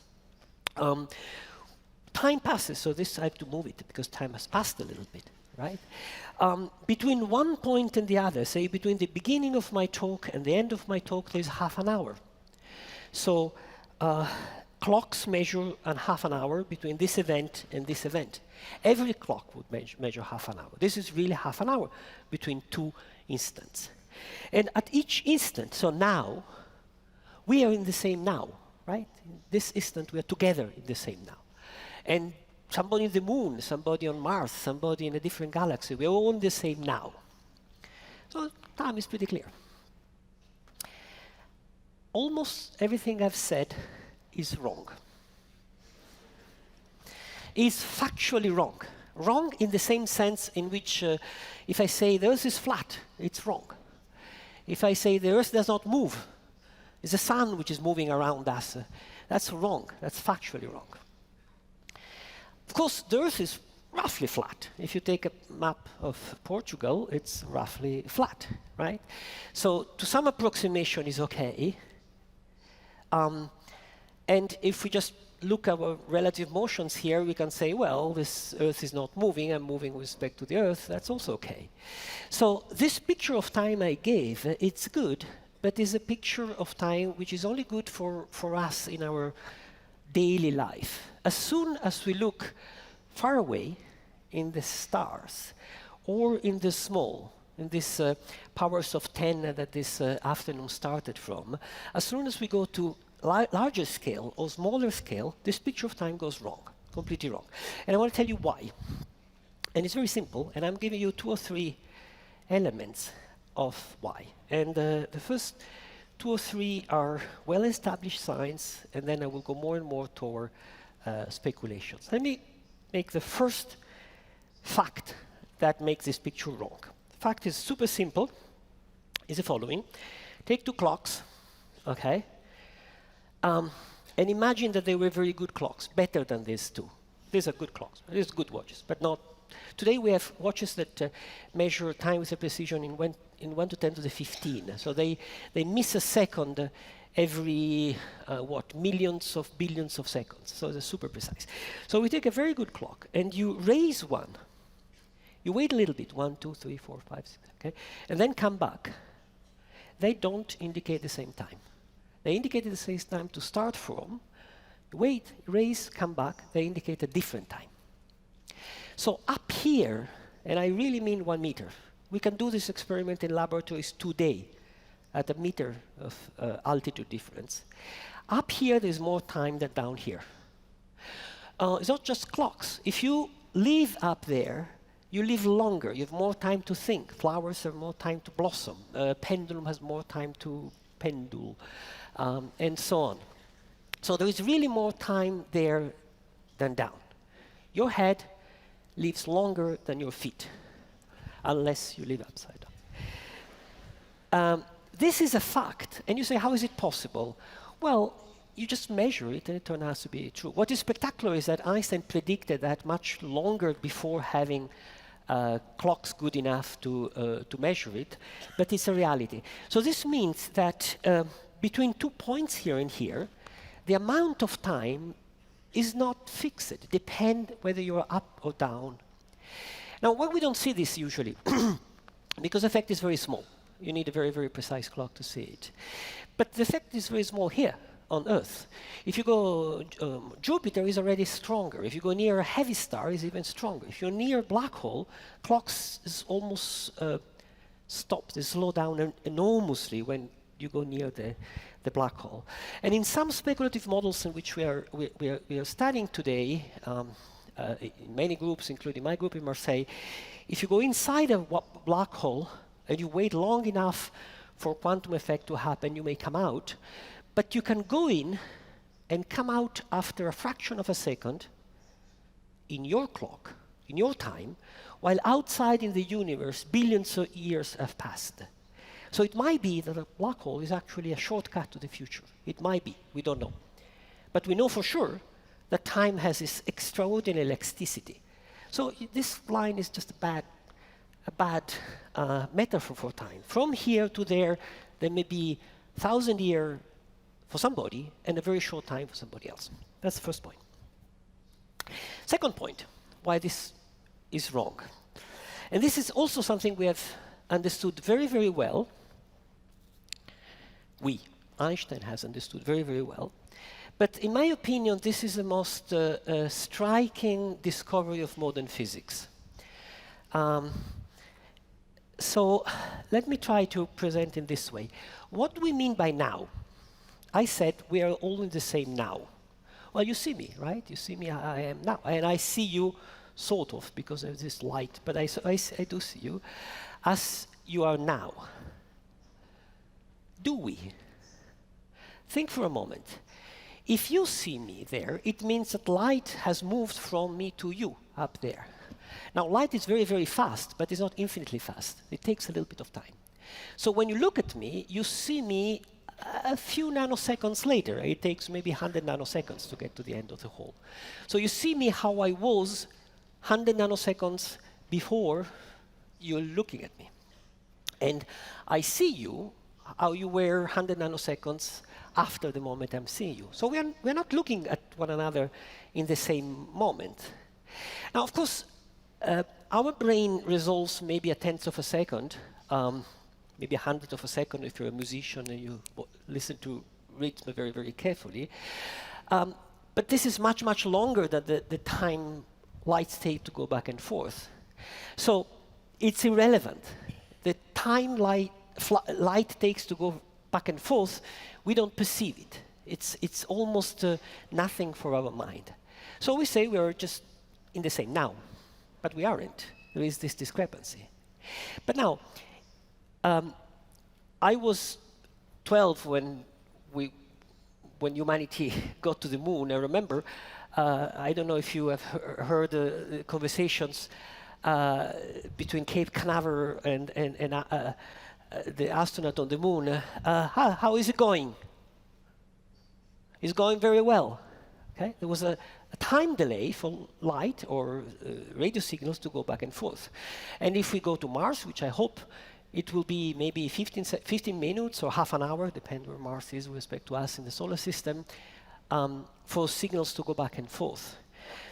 Time passes, so this I have to move it because time has passed a little bit, right? Between one point and the other, say between the beginning of my talk and the end of my talk, there's half an hour. So clocks measure a half an hour between this event and this event. Every clock would measure half an hour. This is really half an hour between two instants. And at each instant, so now, we are in the same now, right? In this instant, we are together in the same now. And somebody in the moon, somebody on Mars, somebody in a different galaxy, we're all in the same now. So time is pretty clear. Almost everything I've said is wrong. Is factually wrong. Wrong in the same sense in which if I say the Earth is flat, it's wrong. If I say the Earth does not move, it's the sun which is moving around us, that's wrong. That's factually wrong. Of course, the Earth is roughly flat. If you take a map of Portugal, it's roughly flat, right? So to some approximation is okay. And if we just look at our relative motions here, we can say, well, this Earth is not moving, I'm moving with respect to the Earth, that's also okay. So this picture of time I gave, it's good, but it's a picture of time which is only good for us in our daily life. As soon as we look far away in the stars or in the small, in this powers of 10 that this afternoon started from, as soon as we go to larger scale or smaller scale, this picture of time goes wrong, completely wrong. And I want to tell you why. And it's very simple, and I'm giving you 2 or 3 elements of why. And the first 2 or 3 are well-established science, and then I will go more and more toward speculations. Let me make the first fact that makes this picture wrong. The fact is super simple, is the following. Take 2 clocks, okay? And imagine that they were very good clocks, better than these 2. These are good clocks, these are good watches, but not. Today we have watches that measure time with a precision in 1 to 10 to the 15. So they miss a second every, millions of billions of seconds. So they're super precise. So we take a very good clock and you raise one. You wait a little bit, 1, 2, 3, 4, 5, 6, okay? And then come back. They don't indicate the same time. They indicate the same time to start from. Wait, raise, come back. They indicate a different time. So up here, and I really mean 1 meter, we can do this experiment in laboratories today at a meter of altitude difference. Up here, there's more time than down here. It's not just clocks. If you live up there, you live longer. You have more time to think. Flowers have more time to blossom. Pendulum has more time to pendule, and so on. So there is really more time there than down. Your head lives longer than your feet, unless you live upside down. This is a fact, and you say, how is it possible? Well, you just measure it, and it turns out to be true. What is spectacular is that Einstein predicted that much longer before having clocks good enough to measure it, but it's a reality. So this means that between 2 points here and here, the amount of time is not fixed. It depends whether you're up or down. Now, why we don't see this usually? Because the effect is very small. You need a very, very precise clock to see it. But the effect is very small here on Earth. If you go, Jupiter is already stronger. If you go near a heavy star, it's even stronger. If you're near a black hole, clocks is almost stopped. They slow down enormously when you go near the black hole. And in some speculative models in which we are studying today, in many groups, including my group in Marseille, if you go inside a black hole and you wait long enough for quantum effect to happen, you may come out. But you can go in and come out after a fraction of a second in your clock, in your time, while outside in the universe, billions of years have passed. So it might be that a black hole is actually a shortcut to the future. It might be, we don't know. But we know for sure that time has this extraordinary elasticity. So this line is just a bad metaphor for time. From here to there may be 1,000 years for somebody and a very short time for somebody else. That's the first point. Second point, why this is wrong. And this is also something we have understood very, very well. Einstein has understood very, very well. But in my opinion, this is the most striking discovery of modern physics. So let me try to present in this way. What do we mean by now? I said we are all in the same now. Well, you see me, right? You see me, I am now. And I see you sort of because there's this light, but I do see you as you are now. Do we? Think for a moment. If you see me there, it means that light has moved from me to you up there. Now, light is very, very fast, but it's not infinitely fast. It takes a little bit of time. So when you look at me, you see me a few nanoseconds later. It takes maybe 100 nanoseconds to get to the end of the hole. So you see me how I was 100 nanoseconds before you're looking at me. And I see you how you were 100 nanoseconds after the moment I'm seeing you. So we're not looking at one another in the same moment. Now, of course, our brain resolves maybe a tenth of a second, maybe 100th of a second if you're a musician and you listen to rhythm very, very carefully. But this is much, much longer than the time lights take to go back and forth. So it's irrelevant. time light takes to go back and forth, we don't perceive it. It's almost nothing for our mind. So we say we are just in the same now, but we aren't. There is this discrepancy. But now, I was 12 when humanity got to the moon. I remember, I don't know if you have heard the conversations between Cape Canaveral and the astronaut on the moon. How is it going? It's going very well. Okay? There was a time delay for light or radio signals to go back and forth. And if we go to Mars, which I hope it will be maybe 15 minutes or half an hour, depending where Mars is with respect to us in the solar system, for signals to go back and forth.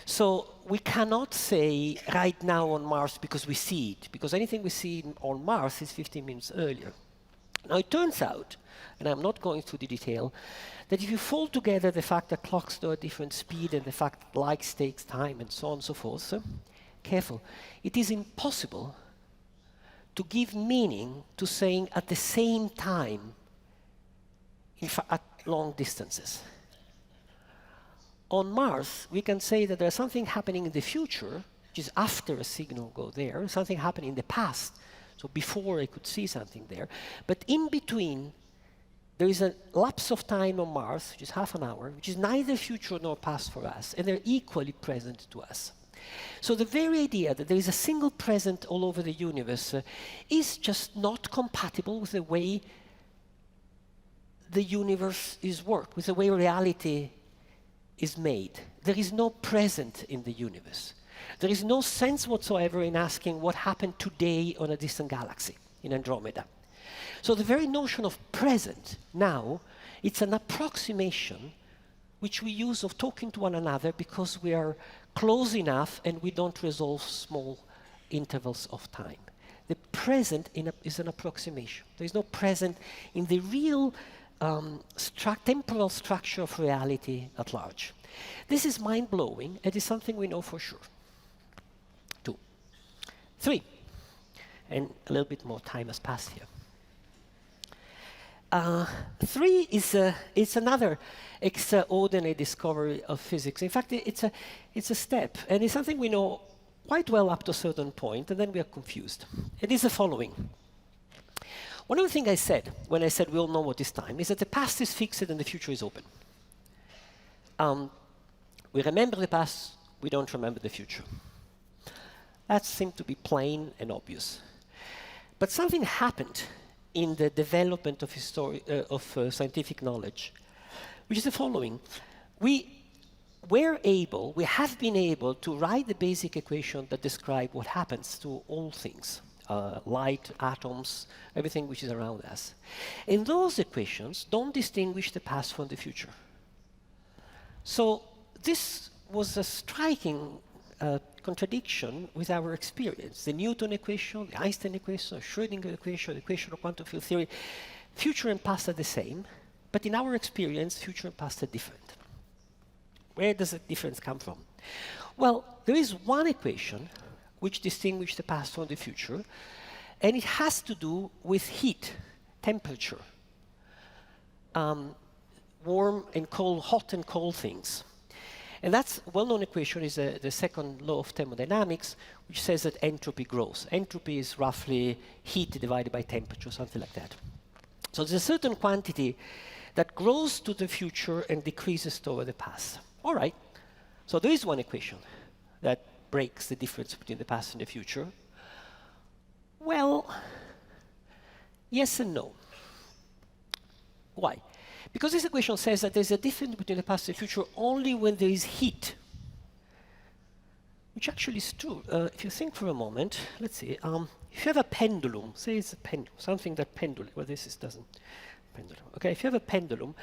So we cannot say right now on Mars because we see it, because anything we see on Mars is 15 minutes earlier. Now it turns out, and I'm not going through the detail, that if you fold together the fact that clocks go at different speed and the fact that light takes time and so on and so forth, careful, it is impossible to give meaning to saying at the same time at long distances. On Mars, we can say that there's something happening in the future, which is after a signal go there, something happening in the past, so before I could see something there. But in between, there is a lapse of time on Mars, which is half an hour, which is neither future nor past for us, and they're equally present to us. So the very idea that there is a single present all over the universe is just not compatible with the way the universe is worked, with the way reality is made. There is no present in the universe. There is no sense whatsoever in asking what happened today on a distant galaxy in Andromeda. So the very notion of present now, it's an approximation which we use of talking to one another because we are close enough and we don't resolve small intervals of time. The present is an approximation. There is no present in the real temporal structure of reality at large. This is mind-blowing. It is something we know for sure. 2. 3. And a little bit more time has passed here. 3 is another extraordinary discovery of physics. In fact, it's a step, and it's something we know quite well up to a certain point, and then we are confused. It is the following. One of the things I said when I said we all know what is time is that the past is fixed and the future is open. We remember the past, we don't remember the future. That seemed to be plain and obvious. But something happened in the development of scientific knowledge, which is the following. We have been able to write the basic equation that describe what happens to all things, light, atoms, everything which is around us. And those equations don't distinguish the past from the future. So this was a striking contradiction with our experience. The Newton equation, the Einstein equation, the Schrödinger equation, the equation of quantum field theory, future and past are the same, but in our experience, future and past are different. Where does the difference come from? Well, there is one equation which distinguishes the past from the future, and it has to do with heat, temperature, warm and cold, hot and cold things. And that's a well-known equation is the second law of thermodynamics, which says that entropy grows. Entropy is roughly heat divided by temperature, something like that. So there's a certain quantity that grows to the future and decreases toward the past. All right. So there is one equation that breaks the difference between the past and the future. Well, yes and no. Why? Because this equation says that there's a difference between the past and the future only when there is heat, which actually is true. If you think for a moment, let's see, if you have a pendulum, say it's a pendulum, something that pendulum, well this doesn't, pendulum. Okay, if you have a pendulum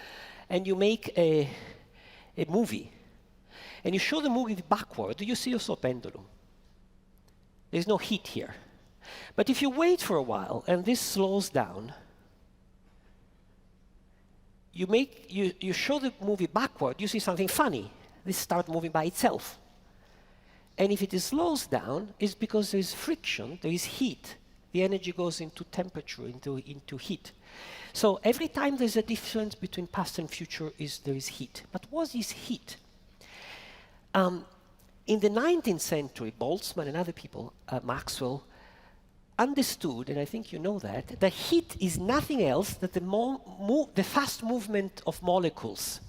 and you make a movie and you show the movie backward, you see also a pendulum. There's no heat here. But if you wait for a while and this slows down, you show the movie backward, you see something funny. This starts moving by itself. And if it slows down, it's because there is friction, there is heat. the energy goes into temperature, into heat. So every time there's a difference between past and future, there is heat. But what is heat? In the 19th century, Boltzmann and other people, Maxwell, understood, and I think you know that heat is nothing else than the fast movement of molecules.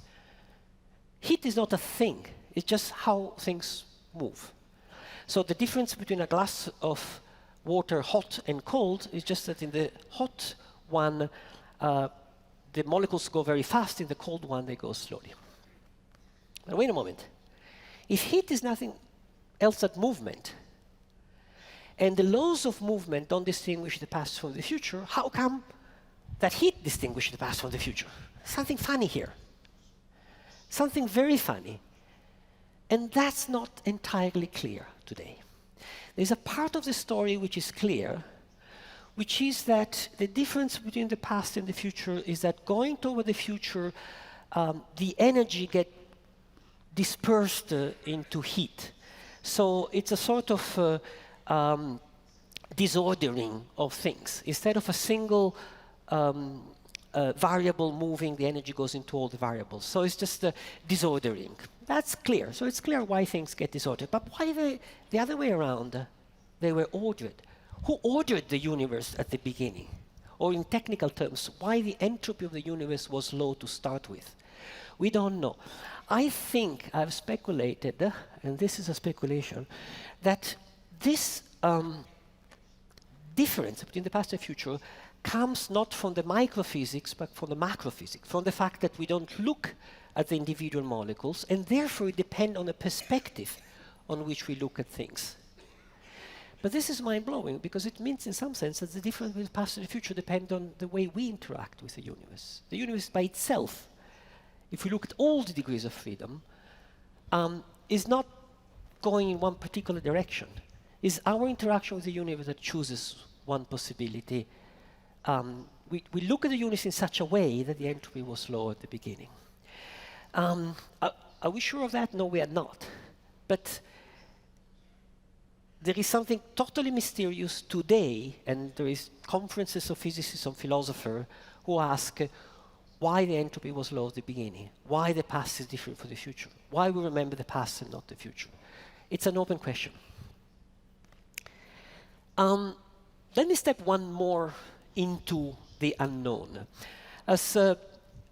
Heat is not a thing, it's just how things move. So the difference between a glass of water, hot and cold, is just that in the hot one, the molecules go very fast, in the cold one, they go slowly. But wait a moment. If heat is nothing else than movement, and the laws of movement don't distinguish the past from the future, how come that heat distinguishes the past from the future? Something funny here. Something very funny. And that's not entirely clear today. There's a part of the story which is clear, which is that the difference between the past and the future is that going toward the future, the energy gets dispersed into heat. So it's a sort of disordering of things. Instead of a single variable moving, the energy goes into all the variables. So it's just disordering. That's clear. So it's clear why things get disordered. But why the other way around? They were ordered. Who ordered the universe at the beginning? Or in technical terms, why the entropy of the universe was low to start with? We don't know. I think I've speculated, and this is a speculation, that this difference between the past and future comes not from the microphysics, but from the macrophysics, from the fact that we don't look at the individual molecules, and therefore depend on the perspective on which we look at things. But this is mind-blowing, because it means in some sense that the difference between the past and the future depend on the way we interact with the universe. The universe by itself, if we look at all the degrees of freedom, is not going in one particular direction. It's our interaction with the universe that chooses one possibility. We look at the universe in such a way that the entropy was low at the beginning. Are we sure of that? No, we are not. But there is something totally mysterious today, and there is conferences of physicists and philosophers who ask why the entropy was low at the beginning, why the past is different from the future, why we remember the past and not the future. It's an open question. Let me step one more into the unknown. As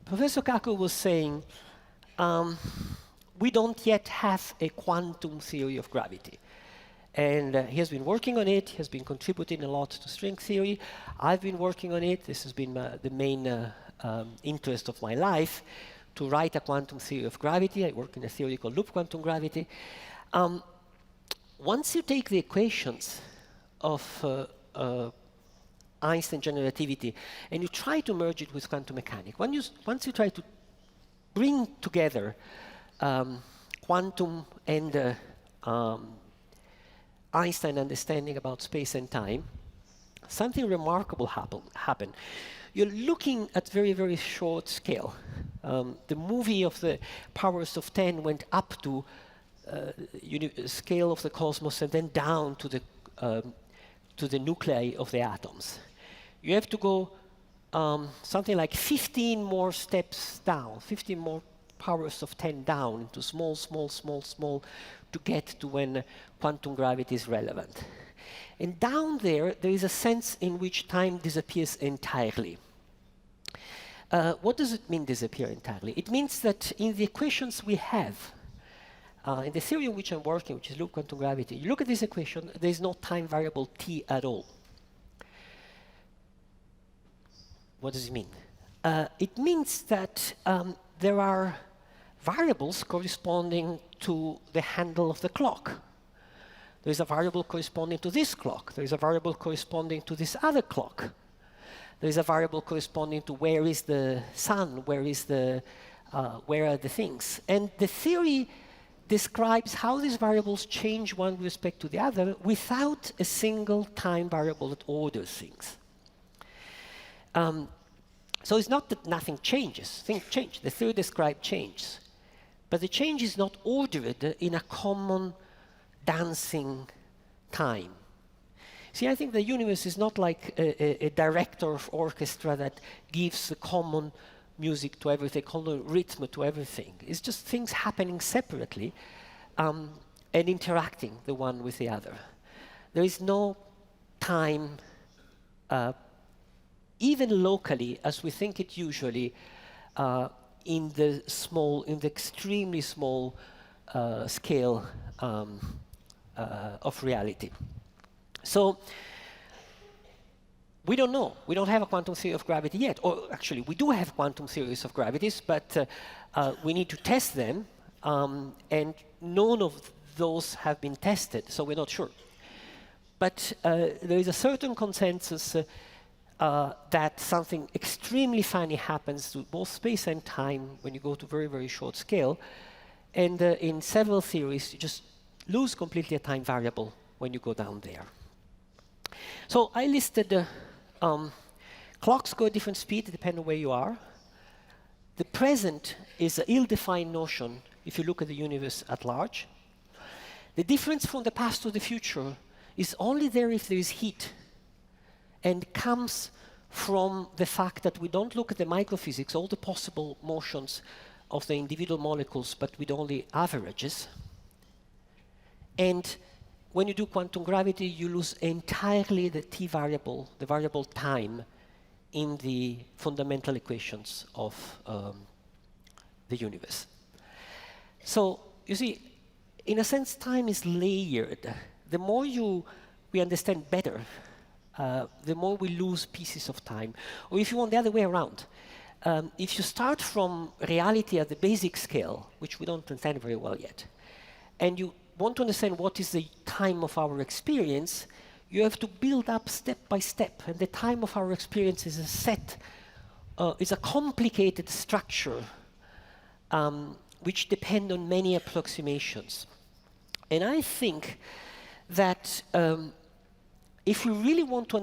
Professor Kaku was saying, we don't yet have a quantum theory of gravity. And he has been working on it, he has been contributing a lot to string theory. I've been working on it. This has been the main interest of my life, to write a quantum theory of gravity. I work in a theory called loop quantum gravity. Once you take the equations of Einstein general relativity and you try to merge it with quantum mechanics, once you try to bring together quantum and Einstein understanding about space and time, something remarkable happen. You're looking at very, very short scale. The movie of the powers of 10 went up to scale of the cosmos and then down to the nuclei of the atoms. You have to go something like 15 more steps down, 15 more powers of 10 down into small, small, small, small, to get to when quantum gravity is relevant. And down there is a sense in which time disappears entirely. What does it mean, disappear entirely? It means that in the equations we have, in the theory in which I'm working, which is loop quantum gravity, you look at this equation, there is no time variable t at all. What does it mean? It means that there are variables corresponding to the handle of the clock. There is a variable corresponding to this clock. There is a variable corresponding to this other clock. There is a variable corresponding to where is the sun, where are the things. And the theory describes how these variables change one with respect to the other without a single time variable that orders things. So it's not that nothing changes. Things change. The theory describes change. But the change is not ordered in a common dancing time. See, I think the universe is not like a director of orchestra that gives the common music to everything, common rhythm to everything. It's just things happening separately and interacting the one with the other. There is no time, even locally, as we think it usually, in the extremely small scale of reality. So we don't know. We don't have a quantum theory of gravity yet. Or actually, we do have quantum theories of gravities, but we need to test them, and none of those have been tested, so we're not sure. But there is a certain consensus that something extremely funny happens to both space and time when you go to very, very short scale. And in several theories, you just lose completely a time variable when you go down there. So I listed clocks go at different speed depending on where you are. The present is an ill-defined notion if you look at the universe at large. The difference from the past to the future is only there if there is heat, and comes from the fact that we don't look at the microphysics, all the possible motions of the individual molecules, but with only averages. And when you do quantum gravity, you lose entirely the t variable, the variable time, in the fundamental equations of the universe. So, you see, in a sense, time is layered. The more we understand better, the more we lose pieces of time. Or if you want the other way around, if you start from reality at the basic scale, which we don't understand very well yet, and you want to understand what is the time of our experience, you have to build up step by step. And the time of our experience is is a complicated structure which depend on many approximations. And I think that if we really want to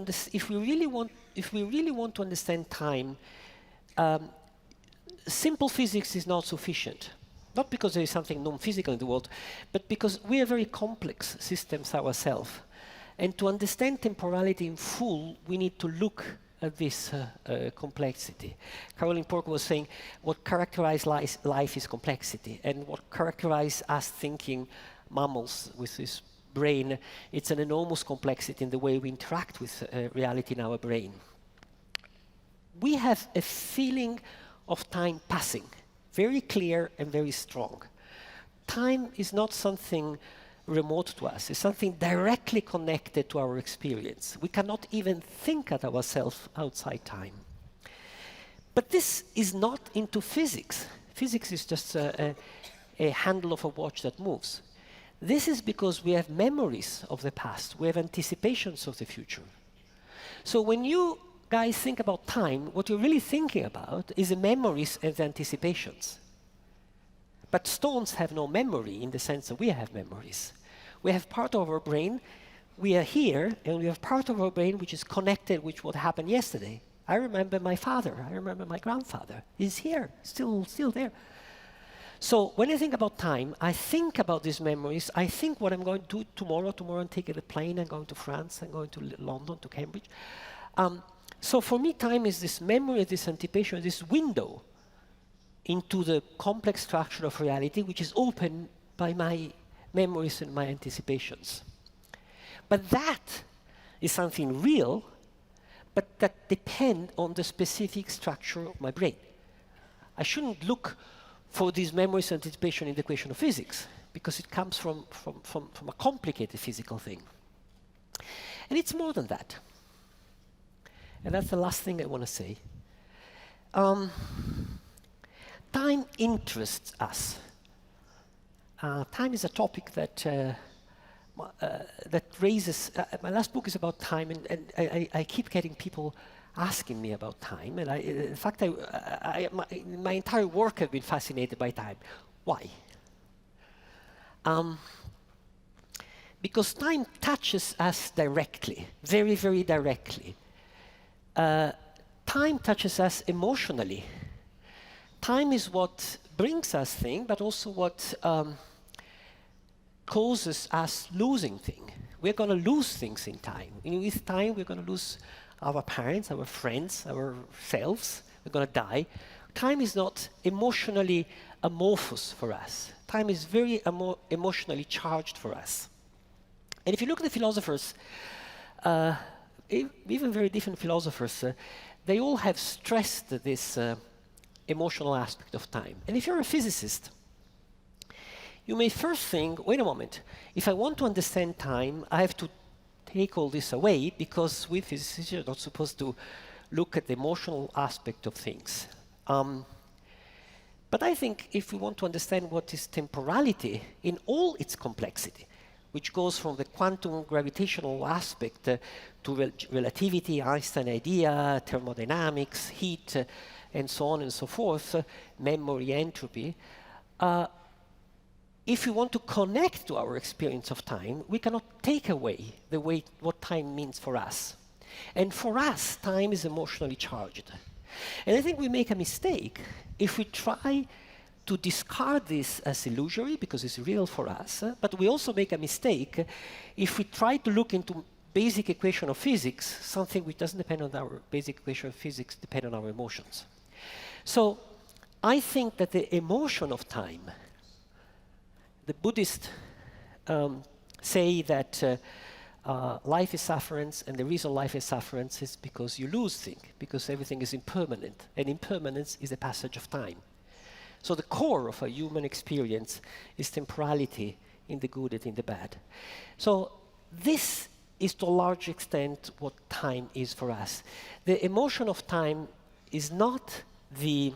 understand time, simple physics is not sufficient. Not because there is something non-physical in the world, but because we are very complex systems ourselves. And to understand temporality in full, we need to look at this complexity. Caroline Pork was saying what characterizes life is complexity, and what characterizes us thinking mammals with this brain, it's an enormous complexity in the way we interact with reality in our brain. We have a feeling of time passing, very clear and very strong. Time is not something remote to us. It's something directly connected to our experience. We cannot even think at ourselves outside time. But this is not into physics. Physics is just a handle of a watch that moves. This is because we have memories of the past. We have anticipations of the future. So when you guys think about time, what you're really thinking about is the memories and the anticipations. But stones have no memory in the sense that we have memories. We have part of our brain, we are here, and we have part of our brain which is connected with what happened yesterday. I remember my father, I remember my grandfather. He's here, still there. So when I think about time, I think about these memories. I think what I'm going to do tomorrow. Tomorrow I'm taking a plane, I'm going to France, I'm going to London, to Cambridge. So for me, time is this memory, this anticipation, this window into the complex structure of reality, which is opened by my memories and my anticipations. But that is something real, but that depends on the specific structure of my brain. I shouldn't look for these memories and anticipation in the equation of physics, because it comes from a complicated physical thing. And it's more than that. And that's the last thing I want to say. Time interests us. Time is a topic that that raises. My last book is about time, and I keep getting people asking me about time. And in fact, my entire work has been fascinated by time. Why? Because time touches us directly, very, very directly. Time touches us emotionally. Time is what brings us things, but also what causes us losing things. we're going to lose things in time. With time, we're going to lose our parents, our friends, ourselves. We're going to die. Time is not emotionally amorphous for us. Time is very emotionally charged for us. And if you look at the philosophers, even very different philosophers, they all have stressed this emotional aspect of time. And if you're a physicist, you may first think, wait a moment, if I want to understand time, I have to take all this away, because we physicists are not supposed to look at the emotional aspect of things. But I think if we want to understand what is temporality in all its complexity, which goes from the quantum gravitational aspect to relativity, Einstein idea, thermodynamics, heat, and so on and so forth, memory, entropy, if we want to connect to our experience of time, we cannot take away what time means for us. And for us, time is emotionally charged. And I think we make a mistake if we try to discard this as illusory, because it's real for us, but we also make a mistake if we try to look into basic equation of physics, something which doesn't depend on our basic equation of physics, depend on our emotions. So I think that the emotion of time, the Buddhists say that life is sufferance, and the reason life is sufferance is because you lose things, because everything is impermanent, and impermanence is a passage of time. So the core of a human experience is temporality in the good and in the bad. So this is to a large extent what time is for us. The emotion of time is not a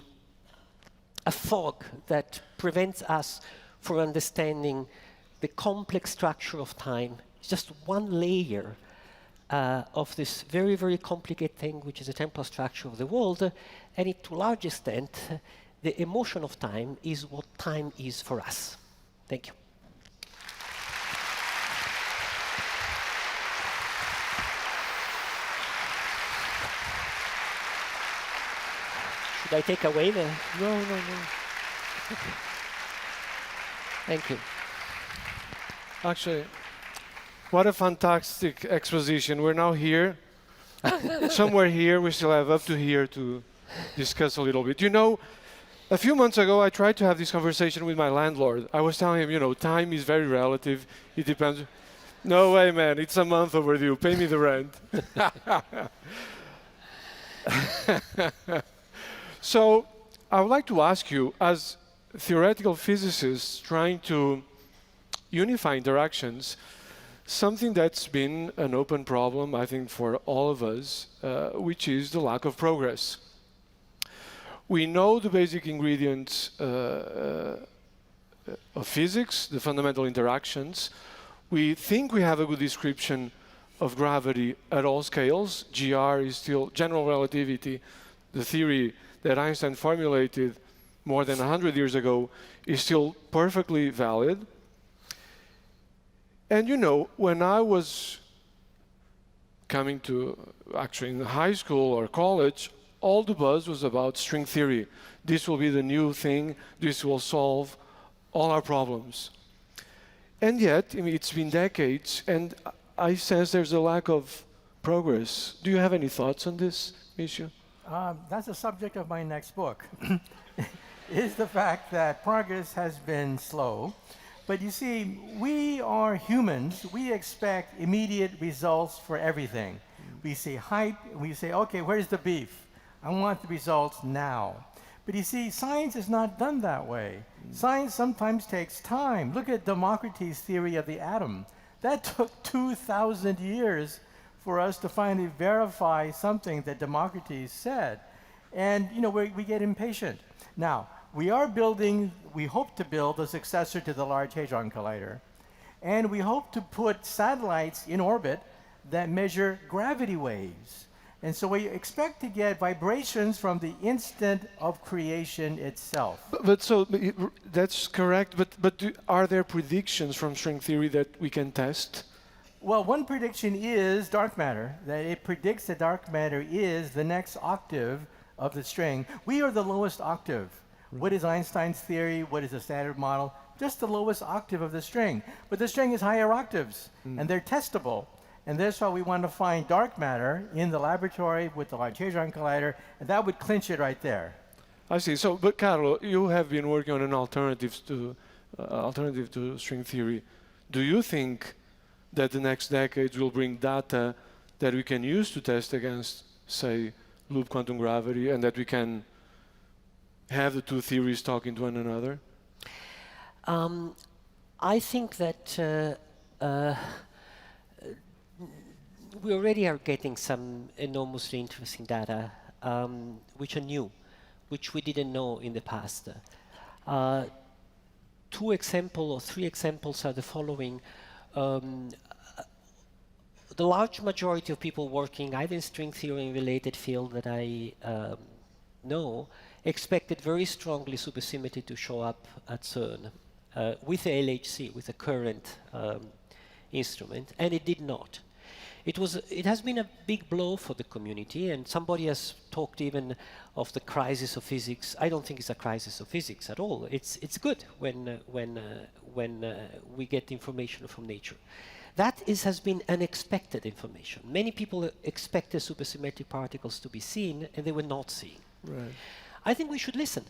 fog that prevents us from understanding the complex structure of time. It's just one layer of this very, very complicated thing, which is the temporal structure of the world, and to a large extent, the emotion of time is what time is for us. Thank you. Should I take away the... No. Thank you. Actually, what a fantastic exposition. We're now here. Somewhere here, we still have up to here to discuss a little bit. You know, a few months ago, I tried to have this conversation with my landlord. I was telling him, you know, time is very relative. It depends. No way, man. It's a month overdue. Pay me the rent. So I would like to ask you, as theoretical physicists trying to unify interactions, something that's been an open problem, I think, for all of us, which is the lack of progress. We know the basic ingredients of physics, the fundamental interactions. We think we have a good description of gravity at all scales. GR is still general relativity. The theory that Einstein formulated more than 100 years ago is still perfectly valid. And you know, when I was coming to, actually in high school or college, all the buzz was about string theory. This will be the new thing. This will solve all our problems. And yet, I mean, it's been decades, and I sense there's a lack of progress. Do you have any thoughts on this, Michio? That's the subject of my next book, is the fact that progress has been slow. But you see, we are humans. We expect immediate results for everything. We see hype, and we say, okay, where's the beef? I want the results now. But you see, science is not done that way. Science sometimes takes time. Look at Democritus' theory of the atom. That took 2,000 years for us to finally verify something that Democritus said. And you know, we get impatient. Now, we hope to build a successor to the Large Hadron Collider. And we hope to put satellites in orbit that measure gravity waves. And so we expect to get vibrations from the instant of creation itself. But that's correct, but are there predictions from string theory that we can test? Well, one prediction is dark matter, that it predicts that dark matter is the next octave of the string. We are the lowest octave. What is Einstein's theory? What is the standard model? just the lowest octave of the string. But the string is higher octaves, and they're testable. And that's why we want to find dark matter in the laboratory with the Large Hadron Collider, and that would clinch it right there. I see. So, but Carlo, you have been working on an alternative to string theory. Do you think that the next decades will bring data that we can use to test against, say, loop quantum gravity, and that we can have the two theories talking to one another? I think that we already are getting some enormously interesting data, which are new, which we didn't know in the past. 2 examples or 3 examples are the following. The large majority of people working either in string theory and related field that I know expected very strongly supersymmetry to show up at CERN with the LHC, with the current instrument, and it did not. It has been a big blow for the community, and somebody has talked even of the crisis of physics. I don't think it's a crisis of physics at all. It's good when we get information from nature. That has been unexpected information. Many people expected supersymmetric particles to be seen, and they were not seen. Right. I think we should listen.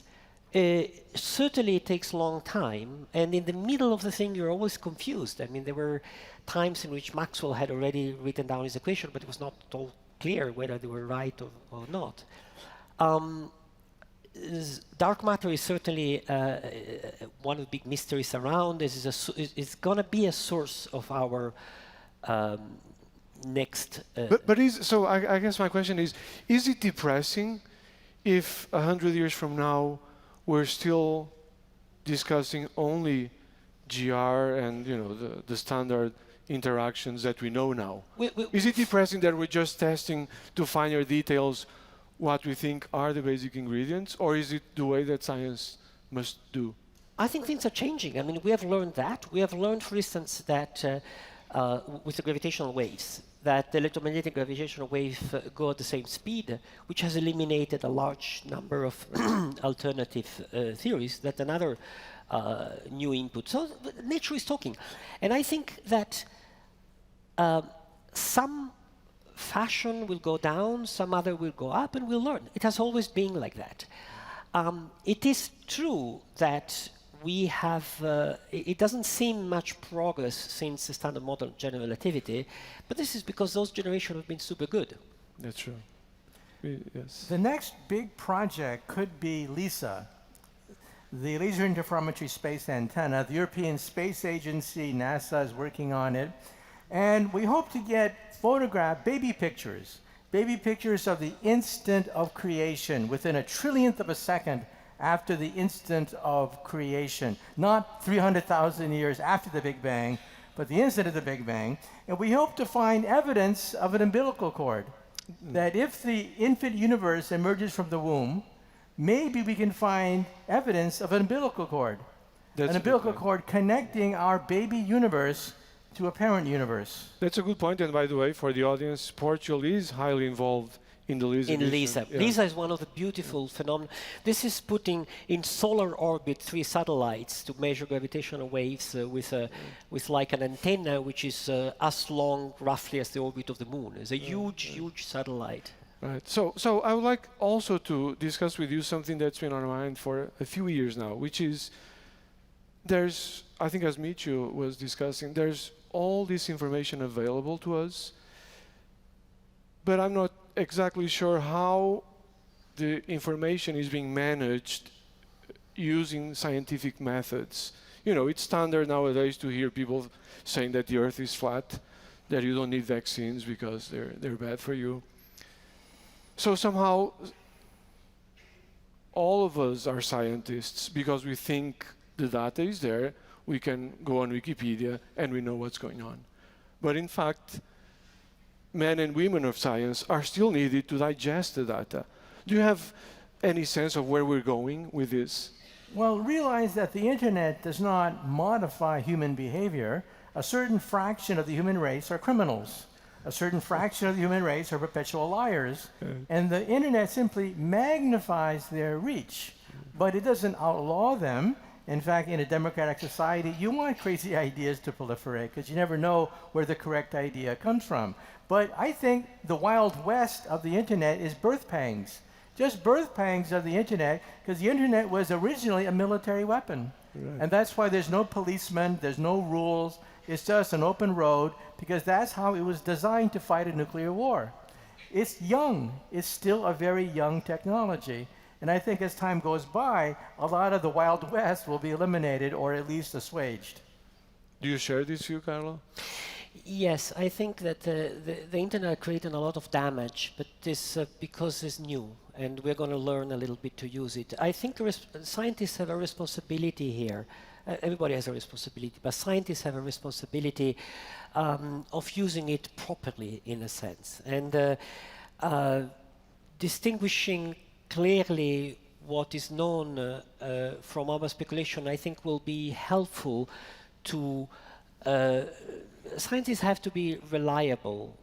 Certainly it takes a long time, and in the middle of the thing you're always confused. I mean, there were times in which Maxwell had already written down his equation, but it was not at all clear whether they were right or not. Dark matter is certainly one of the big mysteries around. It's going to be a source of our next... So I guess my question is it depressing if 100 years from now we're still discussing only GR and the standard interactions that we know now? Is it depressing that we're just testing to finer details what we think are the basic ingredients, or is it the way that science must do? I think things are changing. I mean, we have learned that. We have learned, for instance, that with the gravitational waves, that the electromagnetic gravitational waves go at the same speed, which has eliminated a large number of alternative theories. That's another new input. So nature is talking. And I think that some fashion will go down, some other will go up, and we'll learn. It has always been like that. It is true that we have, it doesn't seem much progress since the standard model of general relativity, but this is because those generations have been super good. That's true. Yes. The next big project could be LISA, the Laser Interferometry Space Antenna. The European Space Agency, NASA, is working on it. And we hope to get baby pictures of the instant of creation within a trillionth of a second after the instant of creation. Not 300,000 years after the Big Bang, but the instant of the Big Bang. And we hope to find evidence of an umbilical cord. That if the infant universe emerges from the womb, maybe we can find evidence of an umbilical cord. An umbilical cord connecting our baby universe to a parent universe. That's a good point. And by the way, for the audience, Portugal is highly involved in the LISA. In mission. LISA. Yeah. LISA is one of the beautiful phenomena. This is putting in solar orbit 3 satellites to measure gravitational waves with like an antenna which is as long roughly as the orbit of the moon. It's a huge satellite. Right. So I would like also to discuss with you something that's been on my mind for a few years now, which is there's, I think as Michio was discussing, there's all this information available to us, but I'm not exactly sure how the information is being managed using scientific methods. It's standard nowadays to hear people saying that the Earth is flat, that you don't need vaccines because they're bad for you. So somehow, all of us are scientists because we think the data is there, we can go on Wikipedia and we know what's going on. But in fact, men and women of science are still needed to digest the data. Do you have any sense of where we're going with this? Well, realize that the internet does not modify human behavior. A certain fraction of the human race are criminals. A certain fraction of the human race are perpetual liars. And the internet simply magnifies their reach. But it doesn't outlaw them. In fact, in a democratic society, you want crazy ideas to proliferate because you never know where the correct idea comes from. But I think the Wild West of the internet is birth pangs. Just birth pangs of the internet, because the internet was originally a military weapon. Right. And that's why there's no policemen, there's no rules, it's just an open road, because that's how it was designed to fight a nuclear war. It's young, it's still a very young technology. And I think as time goes by, a lot of the Wild West will be eliminated or at least assuaged. Do you share this view, Carlo? Yes, I think that the internet created a lot of damage, but this because it's new, and we're going to learn a little bit to use it. I think scientists have a responsibility here. Everybody has a responsibility, but scientists have a responsibility of using it properly, in a sense, and distinguishing clearly what is known from our speculation, I think, will be helpful to scientists have to be reliable.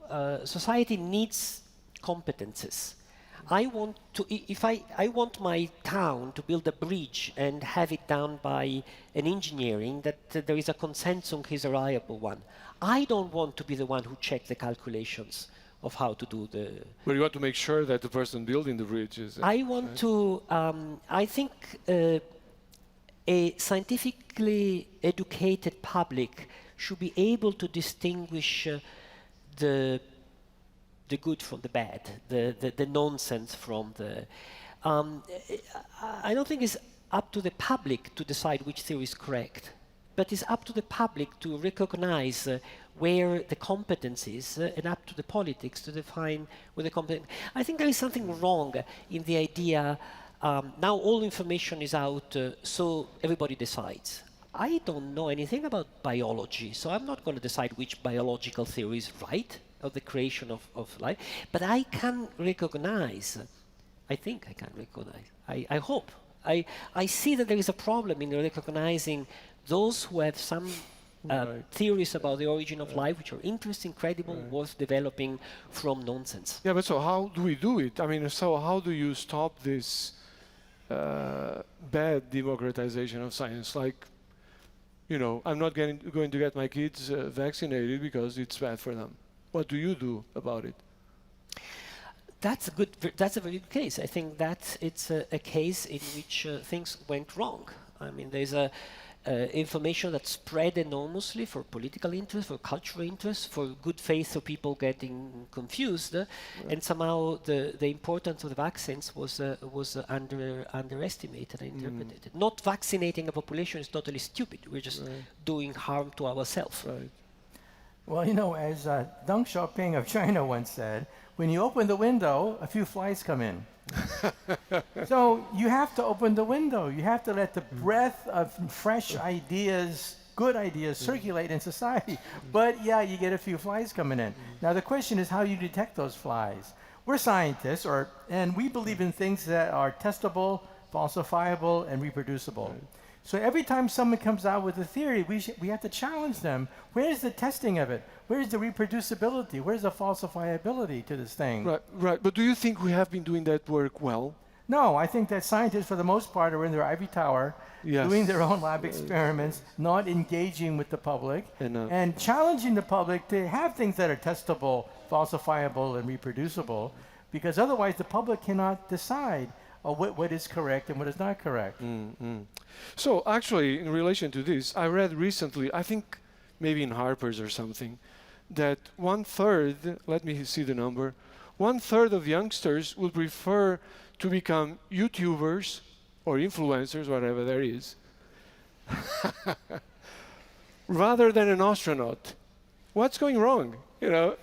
Society needs competences. I want to, if I want my town to build a bridge and have it done by an engineering that there is a consensus is a reliable one. I don't want to be the one who checks the calculations of how to do the... But you want to make sure that the person building the bridge is... I want right? to, I think a scientifically educated public should be able to distinguish the good from the bad, the nonsense from the... I don't think it's up to the public to decide which theory is correct, but it's up to the public to recognize where the competence is and up to the politics to define where the competence... I think there is something wrong in the idea, now all information is out, so everybody decides. I don't know anything about biology, so I'm not going to decide which biological theory is right of the creation of life, but I can recognize, I think I can recognize, I hope. I see that there is a problem in recognizing those who have some theories about the origin of life, which are interesting, credible, worth developing from nonsense. Yeah, but so how do we do it? I mean, so how do you stop this bad democratization of science? Like, you know, I'm not going to get my kids vaccinated because it's bad for them. What do you do about it? That's a very good case. I think that it's a case in which things went wrong. I mean, there's information that spread enormously for political interest, for cultural interest, for good faith of people getting confused, and somehow the importance of the vaccines was underestimated and interpreted. Not vaccinating a population is totally stupid. We're just doing harm to ourselves. Right. Well, you know, as Deng Xiaoping of China once said, when you open the window, a few flies come in. So you have to open the window. You have to let the breath of fresh ideas, good ideas, circulate in society. But yeah, you get a few flies coming in. Now the question is how you detect those flies. We're scientists, and we believe in things that are testable, falsifiable, and reproducible. So every time someone comes out with a theory, we have to challenge them. Where's the testing of it? Where's the reproducibility? Where's the falsifiability to this thing? Right. But do you think we have been doing that work well? No, I think that scientists, for the most part, are in their ivory tower, doing their own lab experiments, not engaging with the public, and challenging the public to have things that are testable, falsifiable, and reproducible, because otherwise the public cannot decide what is correct and what is not correct. So actually, in relation to this, I read recently, I think maybe in Harper's or something, that 1/3, let me see the number, 1/3 of youngsters would prefer to become YouTubers or influencers, whatever there is, rather than an astronaut. What's going wrong? You know?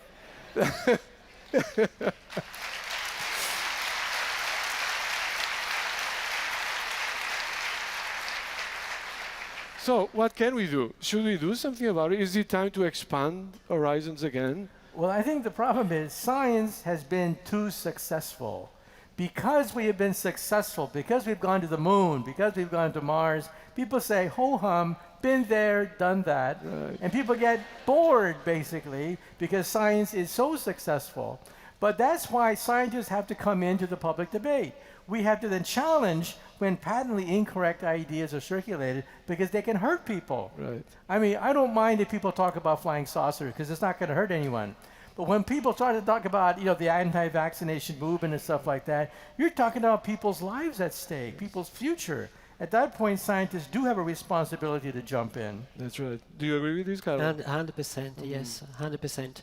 So what can we do? Should we do something about it? Is it time to expand horizons again? Well, I think the problem is science has been too successful. Because we have been successful, because we've gone to the moon, because we've gone to Mars, people say, ho-hum, been there, done that. Right. And people get bored, basically, because science is so successful. But that's why scientists have to come into the public debate. We have to then challenge when patently incorrect ideas are circulated because they can hurt people. Right. I mean, I don't mind if people talk about flying saucers because it's not going to hurt anyone. But when people start to talk about, the anti-vaccination movement and stuff like that, you're talking about people's lives at stake, people's future. At that point, scientists do have a responsibility to jump in. That's right. Do you agree with this, Carlo? 100%, yes, 100%.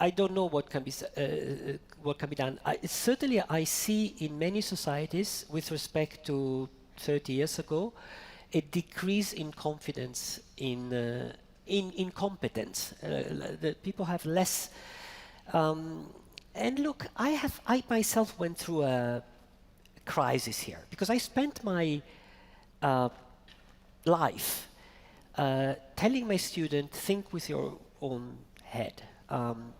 I don't know what can be done. Certainly, I see in many societies, with respect to 30 years ago, a decrease in confidence in competence. The people have less. And look, I myself went through a crisis here because I spent my life telling my student, think with your own head,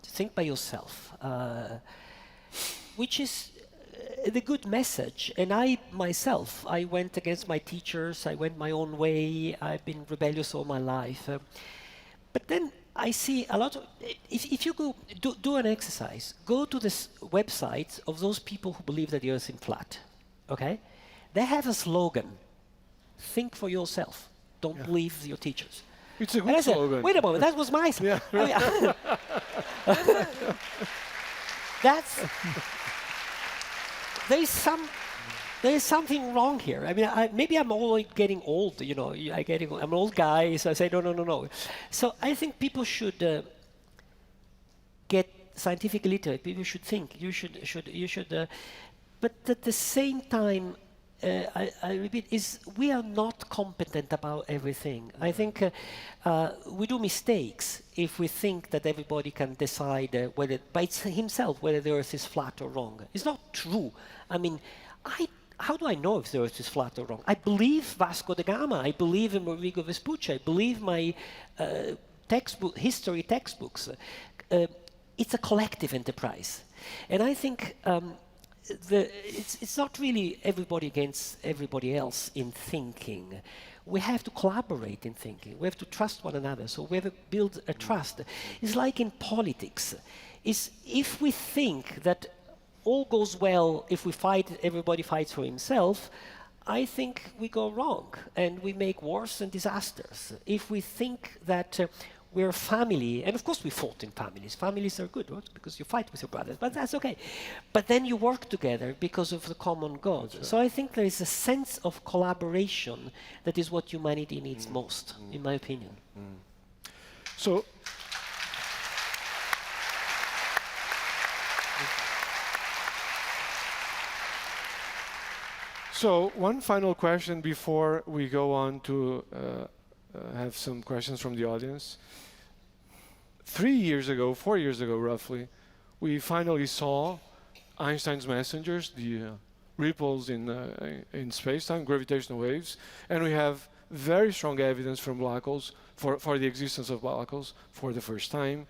think by yourself, which is the good message. And I myself, I went against my teachers, I went my own way, I've been rebellious all my life. But then I see a lot of, if you go, do an exercise, go to the websites of those people who believe that the earth is flat, okay? They have a slogan, think for yourself, don't believe your teachers. It's a And I good said, slogan. wait a moment, that was my slogan. There is something wrong here. I mean, maybe I'm getting old, I'm an old guy, so I say, no. So I think people should get scientific literate. People should think. You should. But at the same time, I repeat, we are not competent about everything. I think we do mistakes if we think that everybody can decide whether by himself whether the Earth is flat or wrong. It's not true. I mean, how do I know if the Earth is flat or wrong? I believe Vasco da Gama. I believe in Rodrigo Vespucci. I believe my history textbooks. It's a collective enterprise, and I think. It's not really everybody against everybody else in thinking. We have to collaborate in thinking. We have to trust one another. So we have to build a trust. It's like in politics. If we think that all goes well if we fight, everybody fights for himself, I think we go wrong and we make wars and disasters. If we think that we're a family, and of course we fought in families. Families are good, right? Because you fight with your brothers, but that's okay. But then you work together because of the common good. Right. So I think there is a sense of collaboration that is what humanity needs most, in my opinion. So, one final question before we go on to have some questions from the audience. 4 years ago, roughly, we finally saw Einstein's messengers, the ripples in space-time, gravitational waves, and we have very strong evidence from black holes for the existence of black holes for the first time.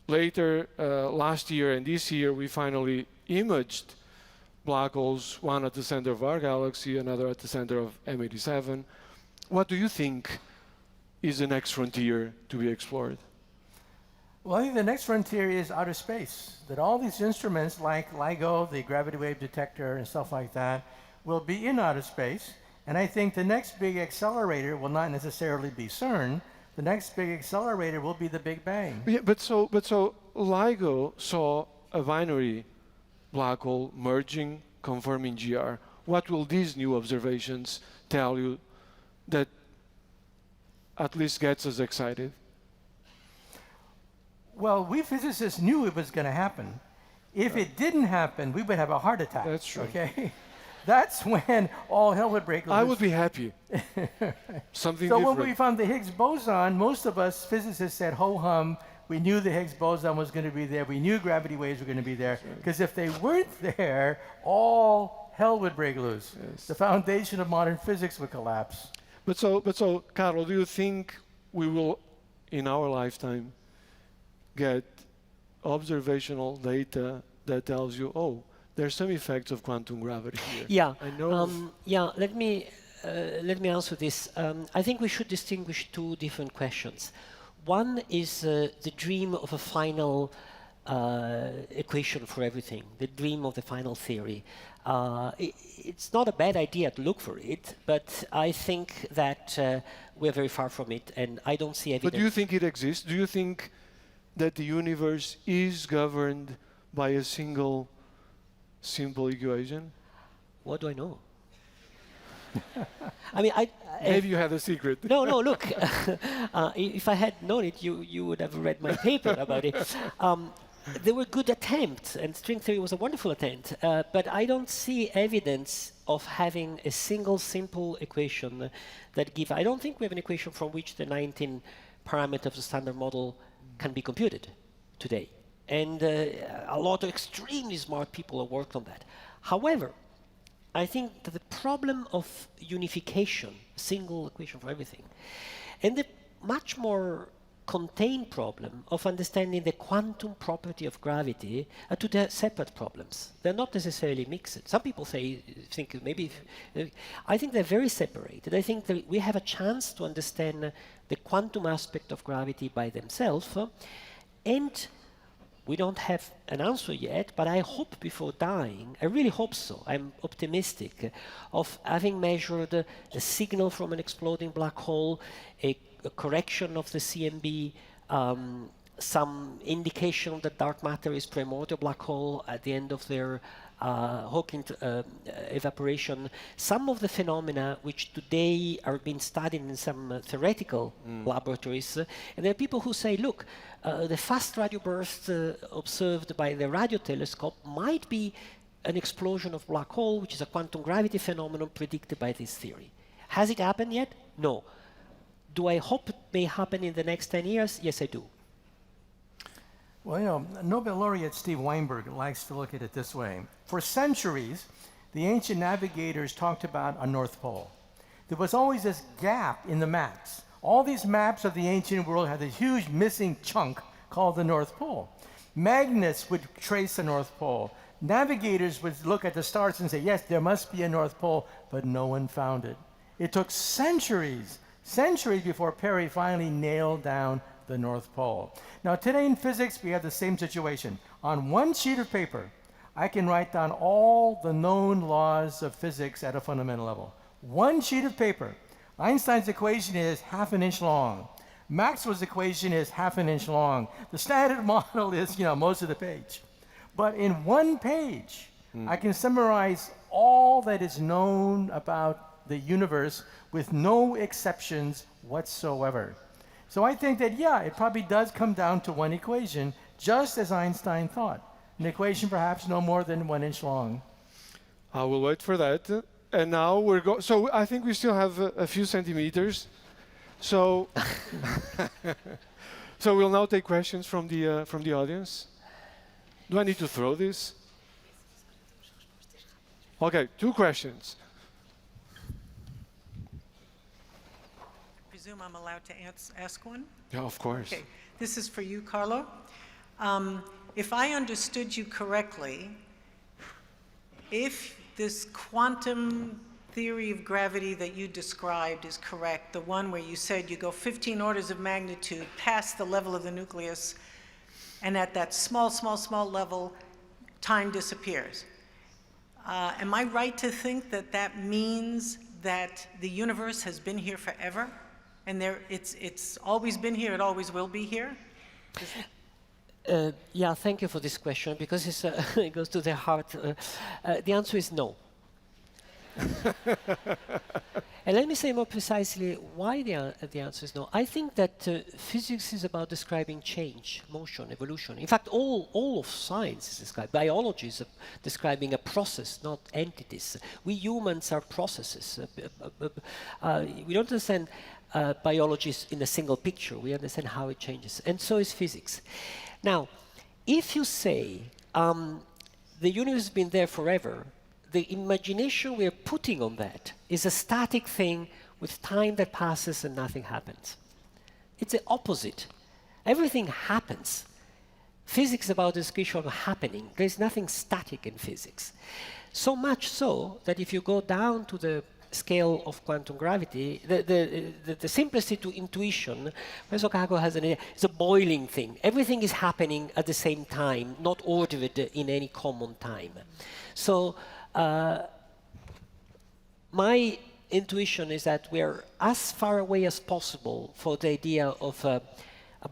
Later, last year and this year, we finally imaged black holes, one at the center of our galaxy, another at the center of M87. What do you think is the next frontier to be explored? Well, I think the next frontier is outer space. That all these instruments like LIGO, the gravity wave detector and stuff like that, will be in outer space. And I think the next big accelerator will not necessarily be CERN. The next big accelerator will be the Big Bang. Yeah, but so LIGO saw a binary black hole merging, confirming GR. What will these new observations tell you that at least gets us excited? Well, we physicists knew it was going to happen. If it didn't happen, we would have a heart attack. That's true. Okay? That's when all hell would break loose. I would be happy. Something so different. when we found the Higgs boson, most of us physicists said, ho-hum, we knew the Higgs boson was going to be there. We knew gravity waves were going to be there. Because if they weren't there, all hell would break loose. Yes. The foundation of modern physics would collapse. But so, Carlo, do you think we will, in our lifetime, get observational data that tells you, oh, there's some effects of quantum gravity here? Yeah. I know. Let me answer this. I think we should distinguish two different questions. One is the dream of a final equation for everything, the dream of the final theory. It's not a bad idea to look for it, but I think that we're very far from it, and I don't see evidence. But do you think it exists? Do you think that the universe is governed by a single simple equation? What do I know? I mean, Maybe you have a secret. No, look, if I had known it, you would have read my paper about it. There were good attempts, and string theory was a wonderful attempt, but I don't see evidence of having a single simple equation that give. I don't think we have an equation from which the 19 parameters of the standard model can be computed today. And a lot of extremely smart people have worked on that. However, I think that the problem of unification, single equation for everything, and the much more contained problem of understanding the quantum property of gravity are two separate problems. They're not necessarily mixed. Some people think maybe, I think they're very separated. I think that we have a chance to understand the quantum aspect of gravity by themselves, and we don't have an answer yet, but I hope before dying, I really hope so, I'm optimistic, of having measured a signal from an exploding black hole, a correction of the CMB, some indication that dark matter is primordial black hole at the end of their Hawking evaporation, some of the phenomena which today are being studied in some theoretical laboratories, and there are people who say, look, the fast radio burst observed by the radio telescope might be an explosion of black hole, which is a quantum gravity phenomenon predicted by this theory. Has it happened yet? No. Do I hope it may happen in the next 10 years? Yes, I do. Well, you know, Nobel laureate Steve Weinberg likes to look at it this way. For centuries, the ancient navigators talked about a North Pole. There was always this gap in the maps. All these maps of the ancient world had this huge missing chunk called the North Pole. Magnets would trace the North Pole. Navigators would look at the stars and say, yes, there must be a North Pole, but no one found it. It took centuries before Perry finally nailed down the North Pole. Now, today in physics, we have the same situation. On one sheet of paper, I can write down all the known laws of physics at a fundamental level. One sheet of paper. Einstein's equation is half an inch long. Maxwell's equation is half an inch long. The standard model is, most of the page. But in one page, I can summarize all that is known about the universe with no exceptions whatsoever. So I think that, it probably does come down to one equation, just as Einstein thought. An equation perhaps no more than 1 inch long. I will wait for that. And now we're going. So I think we still have a few centimeters. So, so we'll now take questions from the audience. Do I need to throw this? Okay, 2 questions. I presume I'm allowed to ask one? Yeah, of course. Okay, this is for you, Carlo. If I understood you correctly, if this quantum theory of gravity that you described is correct, the one where you said you go 15 orders of magnitude past the level of the nucleus, and at that small level, time disappears. Am I right to think that that means that the universe has been here forever? And it's always been here, it always will be here? Yeah, thank you for this question, because it goes to the heart. The answer is no. And let me say more precisely why the answer is no. I think that physics is about describing change, motion, evolution. In fact, all of science is described. Biology is describing a process, not entities. We humans are processes. We don't understand biology in a single picture. We understand how it changes. And so is physics. Now, if you say the universe has been there forever, the imagination we're putting on that is a static thing with time that passes and nothing happens. It's the opposite. Everything happens. Physics is about the description of happening. There's nothing static in physics. So much so that if you go down to the scale of quantum gravity, the simplest intuition, Professor Kaku has an idea, it's a boiling thing. Everything is happening at the same time, not ordered in any common time. So my intuition is that we're as far away as possible for the idea of a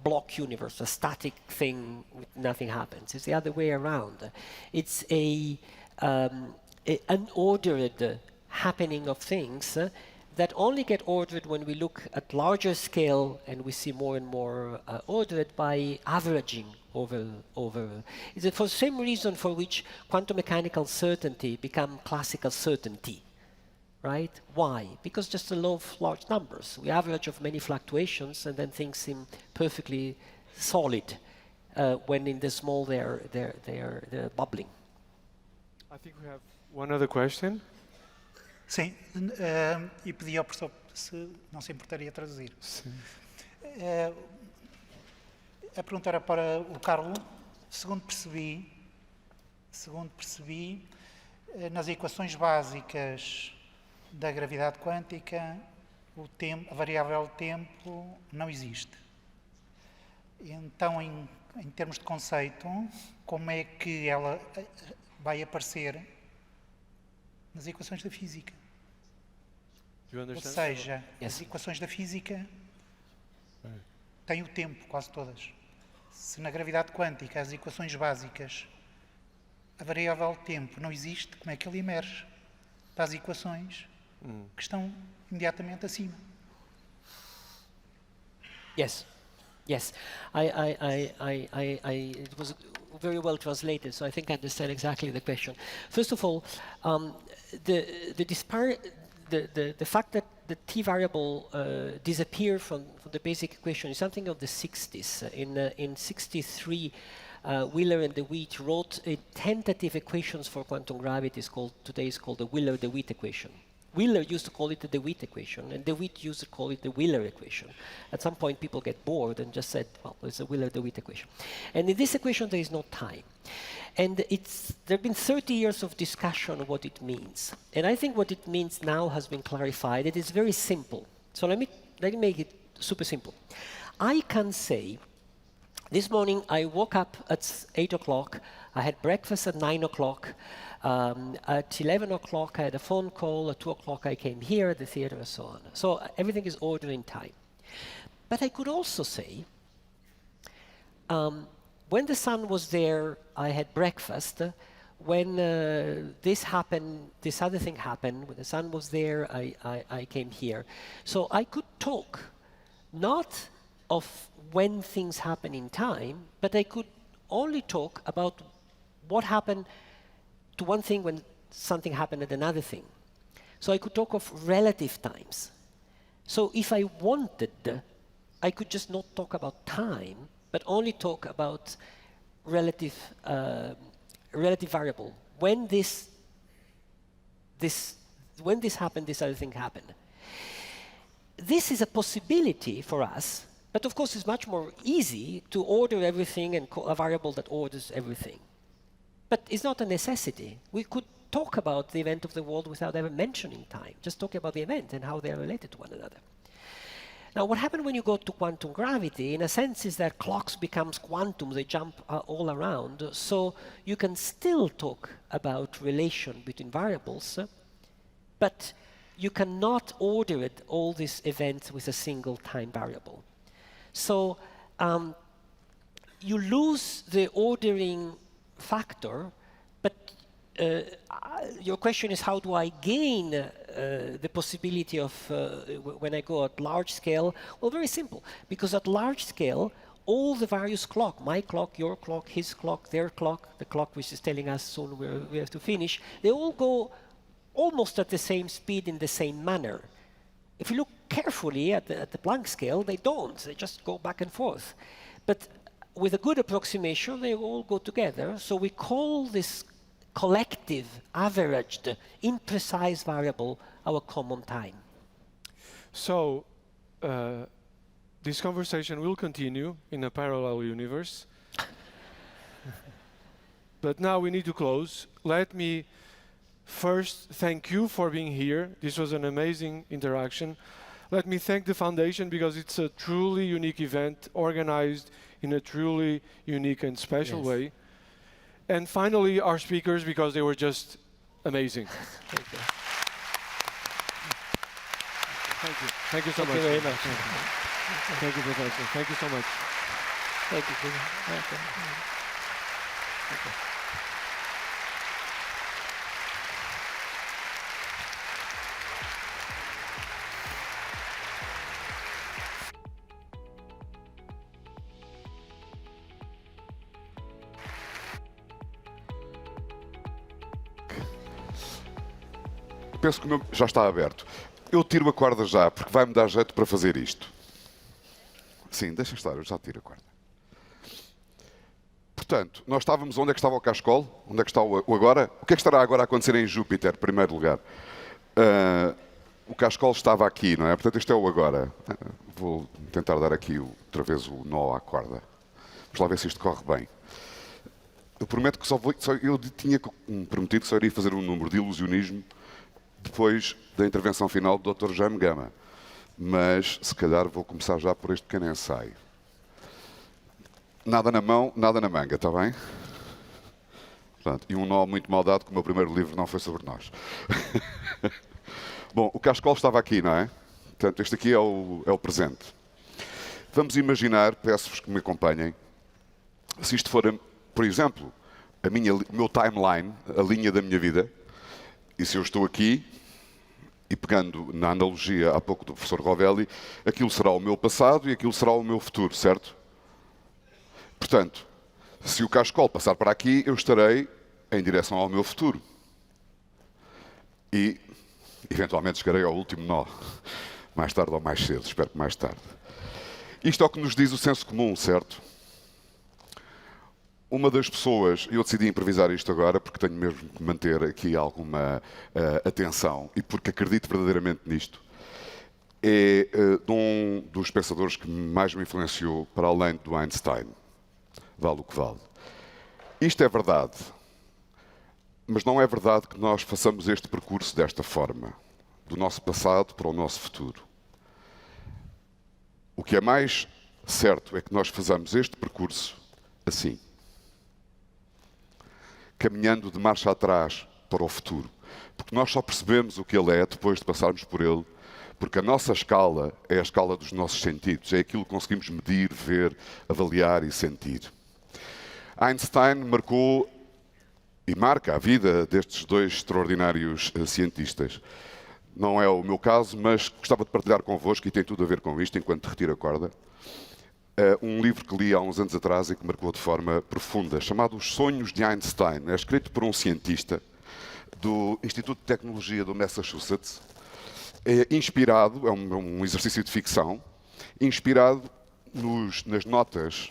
block universe, a static thing, nothing happens. It's the other way around. It's an unordered happening of things that only get ordered when we look at larger scale and we see more and more ordered by averaging over. It's for the same reason for which quantum mechanical certainty become classical certainty. Right? Why? Because just the law of large numbers. We average of many fluctuations and then things seem perfectly solid when in the small they're bubbling. I think we have one other question. Sim, e pedi ao professor se não se importaria traduzir. Sim. A pergunta era para o Carlo. Segundo percebi, nas equações básicas da gravidade quântica, a variável tempo não existe. Então, em termos de conceito, como é que ela vai aparecer nas equações da física? Ou seja, as equações da física têm o tempo, quase todas. Se na gravidade quântica as equações básicas, a variável tempo não existe, como é que ele emerge para as equações que estão imediatamente acima? Yes. It was very well translated, so I think I understand exactly the question. First of all, the fact that the t variable disappeared from the basic equation is something of the 60s. In 63, Wheeler and DeWitt wrote a tentative equations for quantum gravity. Today is called the Wheeler-DeWitt equation. Wheeler used to call it the DeWitt equation, and DeWitt used to call it the Wheeler equation. At some point, people get bored and just said, well, it's a Wheeler-DeWitt equation. And in this equation, there is no time. And there have been 30 years of discussion of what it means. And I think what it means now has been clarified. It is very simple. So let me make it super simple. I can say, this morning I woke up at 8 o'clock, I had breakfast at 9 o'clock, at 11 o'clock I had a phone call, at 2 o'clock I came here at the theater and so on. So everything is ordered in time. But I could also say, when the sun was there, I had breakfast. When this happened, this other thing happened. When the sun was there, I came here. So I could talk not of when things happen in time, but I could only talk about what happened to one thing when something happened at another thing. So I could talk of relative times. So if I wanted, I could just not talk about time, but only talk about relative variable. When this happened, this other thing happened. This is a possibility for us, but of course it's much more easy to order everything and call a variable that orders everything. But it's not a necessity. We could talk about the event of the world without ever mentioning time, just talking about the event and how they are related to one another. Now, what happened when you go to quantum gravity, in a sense, is that clocks becomes quantum, they jump all around, so you can still talk about relation between variables, but you cannot order it, all these events with a single time variable. So you lose the ordering factor, but your question is how do I gain the possibility of when I go at large scale? Well, very simple, because at large scale, all the various clocks, my clock, your clock, his clock, their clock, the clock which is telling us soon we have to finish, they all go almost at the same speed in the same manner. If you look carefully at the Planck scale, they don't. They just go back and forth. But with a good approximation, they all go together. So we call this collective, averaged, imprecise variable our common time. So this conversation will continue in a parallel universe. But now we need to close. Let me First, thank you for being here. This was an amazing interaction. Let me thank the Foundation because it's a truly unique event organized in a truly unique and special way. And finally, our speakers because they were just amazing. Thank you. Thank you. Thank you so much. Thank you very much. Thank you, Professor. Thank you so much. Thank you. Thank you. Penso que o meu já está aberto. Eu tiro a corda já, porque vai-me dar jeito para fazer isto. Sim, deixa estar, eu já tiro a corda. Portanto, nós estávamos onde é que estava o cascol? Onde é que está o agora? O que é que estará agora a acontecer em Júpiter, em primeiro lugar? O cascol estava aqui, não é? Portanto, este é o agora. Vou tentar dar aqui outra vez o nó à corda. Vamos lá ver se isto corre bem. Eu prometo que eu tinha prometido que só iria fazer um número de ilusionismo depois da intervenção final do Dr. Jaime Gama. Mas, se calhar, vou começar já por este pequeno ensaio. Nada na mão, nada na manga, está bem? Portanto, e um nó muito mal dado, que o meu primeiro livro não foi sobre nós. Bom, o cascol estava aqui, não é? Portanto, este aqui é o presente. Vamos imaginar, peço-vos que me acompanhem, se isto for, por exemplo, o meu timeline, a linha da minha vida, e se eu estou aqui, e pegando na analogia há pouco do professor Rovelli, aquilo será o meu passado e aquilo será o meu futuro, certo? Portanto, se o cascol passar para aqui, eu estarei em direção ao meu futuro. E, eventualmente, chegarei ao último nó. Mais tarde ou mais cedo, espero que mais tarde. Isto é o que nos diz o senso comum, certo? Uma das pessoas, eu decidi improvisar isto agora porque tenho mesmo que manter aqui alguma atenção e porque acredito verdadeiramente nisto, é de um dos pensadores que mais me influenciou para além do Einstein. Vale o que vale. Isto é verdade, mas não é verdade que nós façamos este percurso desta forma, do nosso passado para o nosso futuro. O que é mais certo é que nós façamos este percurso assim, caminhando de marcha atrás para o futuro. Porque nós só percebemos o que ele é depois de passarmos por ele, porque a nossa escala é a escala dos nossos sentidos, é aquilo que conseguimos medir, ver, avaliar e sentir. Einstein marcou e marca a vida destes dois extraordinários cientistas. Não é o meu caso, mas gostava de partilhar convosco, e tem tudo a ver com isto, enquanto retiro a corda, um livro que li há uns anos atrás e que marcou de forma profunda, chamado Os Sonhos de Einstein. É escrito por um cientista do Instituto de Tecnologia do Massachusetts. É inspirado, é um exercício de ficção, inspirado nas notas,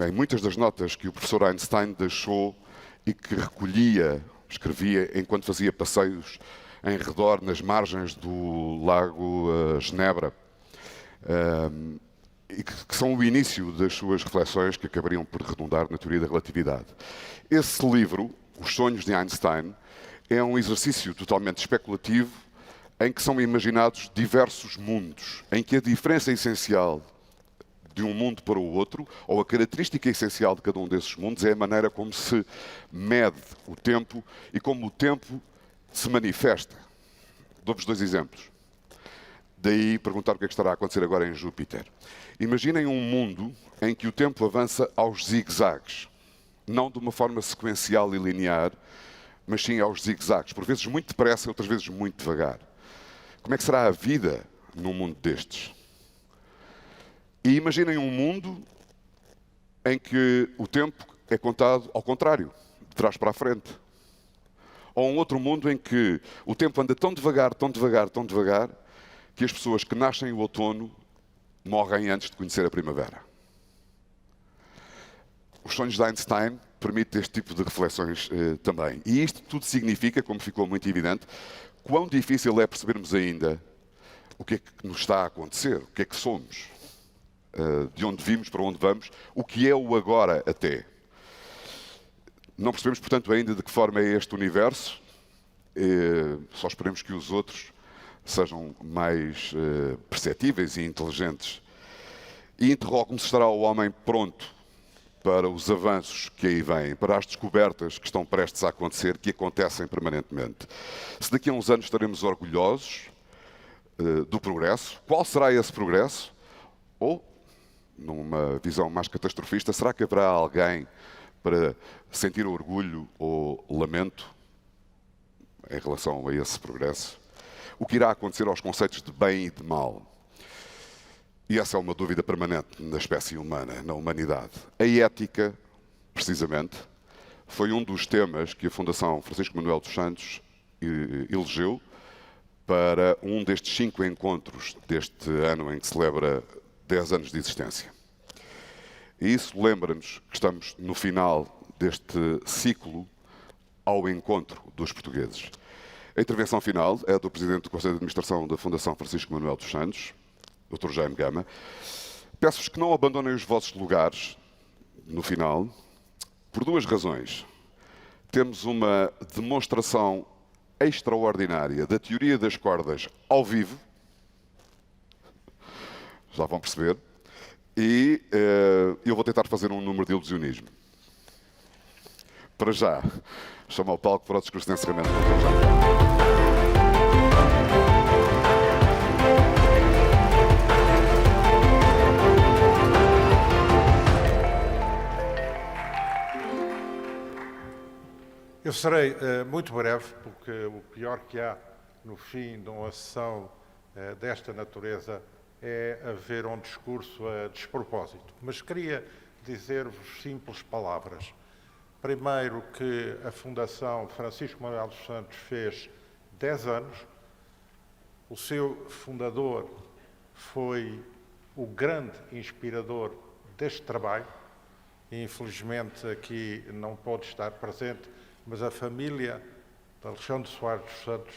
em muitas das notas que o professor Einstein deixou e que recolhia, escrevia, enquanto fazia passeios em redor, nas margens do lago Genebra. E que são o início das suas reflexões que acabariam por redundar na teoria da relatividade. Esse livro, Os Sonhos de Einstein, é um exercício totalmente especulativo em que são imaginados diversos mundos, em que a diferença essencial de um mundo para o outro, ou a característica essencial de cada um desses mundos, é a maneira como se mede o tempo e como o tempo se manifesta. Dou-vos dois exemplos. Daí perguntar o que é que estará a acontecer agora em Júpiter. Imaginem um mundo em que o tempo avança aos zigue-zagues. Não de uma forma sequencial e linear, mas sim aos zigue-zagues. Por vezes muito depressa, outras vezes muito devagar. Como é que será a vida num mundo destes? E imaginem um mundo em que o tempo é contado ao contrário, de trás para a frente. Ou um outro mundo em que o tempo anda tão devagar, tão devagar, tão devagar, que as pessoas que nascem o outono morrem antes de conhecer a primavera. Os sonhos de Einstein permitem este tipo de reflexões também. E isto tudo significa, como ficou muito evidente, quão difícil é percebermos ainda o que é que nos está a acontecer, o que é que somos, de onde vimos, para onde vamos, o que é o agora até. Não percebemos, portanto, ainda de que forma é este universo, Só esperemos que os outros sejam mais perceptíveis e inteligentes. E interrogo-me se estará o homem pronto para os avanços que aí vêm, para as descobertas que estão prestes a acontecer, que acontecem permanentemente. Se daqui a uns anos estaremos orgulhosos do progresso, qual será esse progresso? Ou, numa visão mais catastrofista, será que haverá alguém para sentir orgulho ou lamento em relação a esse progresso? O que irá acontecer aos conceitos de bem e de mal? E essa é uma dúvida permanente na espécie humana, na humanidade. A ética, precisamente, foi um dos temas que a Fundação Francisco Manuel dos Santos elegeu para um destes 5 encontros deste ano em que celebra 10 anos de existência. E isso lembra-nos que estamos no final deste ciclo ao encontro dos portugueses. A intervenção final é do Presidente do Conselho de Administração da Fundação Francisco Manuel dos Santos, Dr. Jaime Gama. Peço-vos que não abandonem os vossos lugares no final, por 2 razões. Temos uma demonstração extraordinária da teoria das cordas ao vivo, já vão perceber, e eu vou tentar fazer um número de ilusionismo. Para já, chamo ao palco para o discurso de encerramento do Dr. Jaime. Eu serei muito breve, porque o pior que há no fim de uma sessão desta natureza é haver um discurso a despropósito. Mas queria dizer-vos simples palavras. Primeiro, que a Fundação Francisco Manuel dos Santos fez 10 anos. O seu fundador foi o grande inspirador deste trabalho. Infelizmente, aqui não pode estar presente, mas a família de Alexandre Soares dos Santos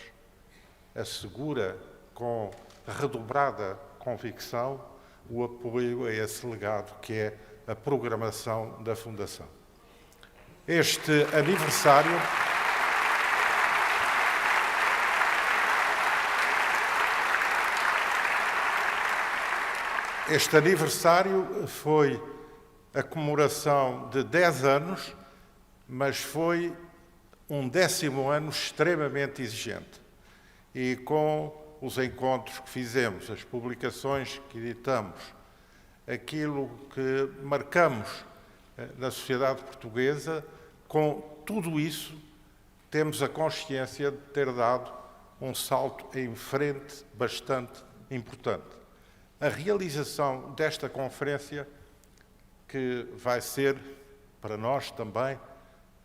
assegura com redobrada convicção o apoio a esse legado que é a programação da Fundação. Este aniversário foi a comemoração de 10 anos, mas foi um 10º ano extremamente exigente. E com os encontros que fizemos, as publicações que editamos, aquilo que marcamos na sociedade portuguesa, com tudo isso, temos a consciência de ter dado um salto em frente bastante importante. A realização desta conferência, que vai ser, para nós também,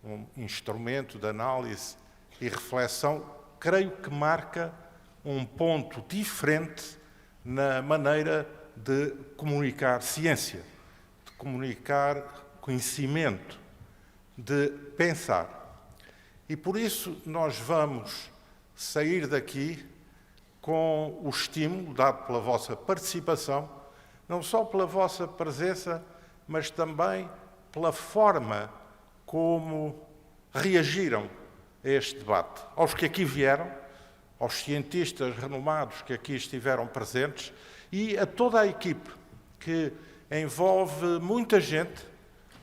um instrumento de análise e reflexão, creio que marca um ponto diferente na maneira de comunicar ciência, de comunicar conhecimento, de pensar. E por isso nós vamos sair daqui com o estímulo dado pela vossa participação, não só pela vossa presença, mas também pela forma como reagiram a este debate. Aos que aqui vieram, aos cientistas renomados que aqui estiveram presentes e a toda a equipe, que envolve muita gente,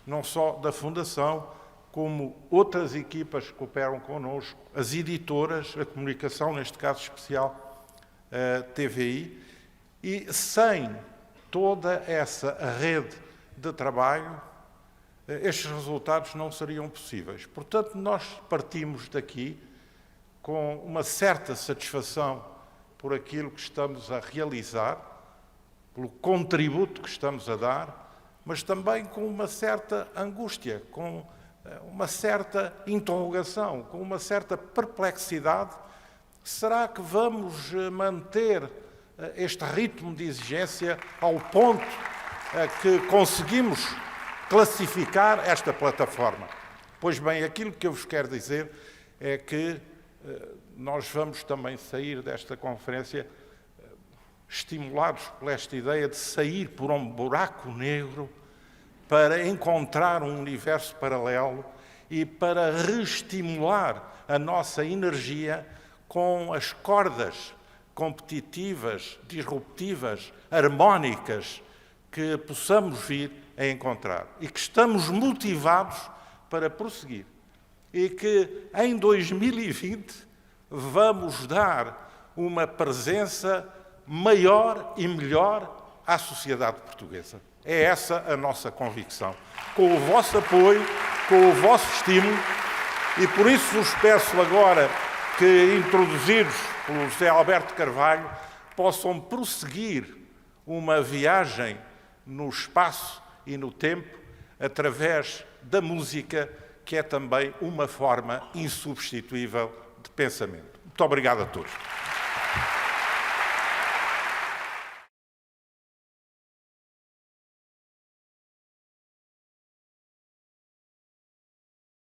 não só da Fundação, como outras equipas que cooperam connosco, as editoras, a comunicação, neste caso especial, a TVI, e sem toda essa rede de trabalho, estes resultados não seriam possíveis. Portanto, nós partimos daqui com uma certa satisfação por aquilo que estamos a realizar, pelo contributo que estamos a dar, mas também com uma certa angústia, com uma certa interrogação, com uma certa perplexidade. Será que vamos manter este ritmo de exigência ao ponto que conseguimos classificar esta plataforma? Pois bem, aquilo que eu vos quero dizer é que nós vamos também sair desta conferência estimulados por esta ideia de sair por um buraco negro para encontrar um universo paralelo e para reestimular a nossa energia com as cordas competitivas, disruptivas, harmónicas que possamos vir a encontrar e que estamos motivados para prosseguir. E que em 2020 vamos dar uma presença maior e melhor à sociedade portuguesa. É essa a nossa convicção. Com o vosso apoio, com o vosso estímulo, e por isso vos peço agora que, introduzidos pelo José Alberto Carvalho, possam prosseguir uma viagem no espaço e no tempo através da música, que é também uma forma insubstituível de pensamento. Muito obrigado a todos.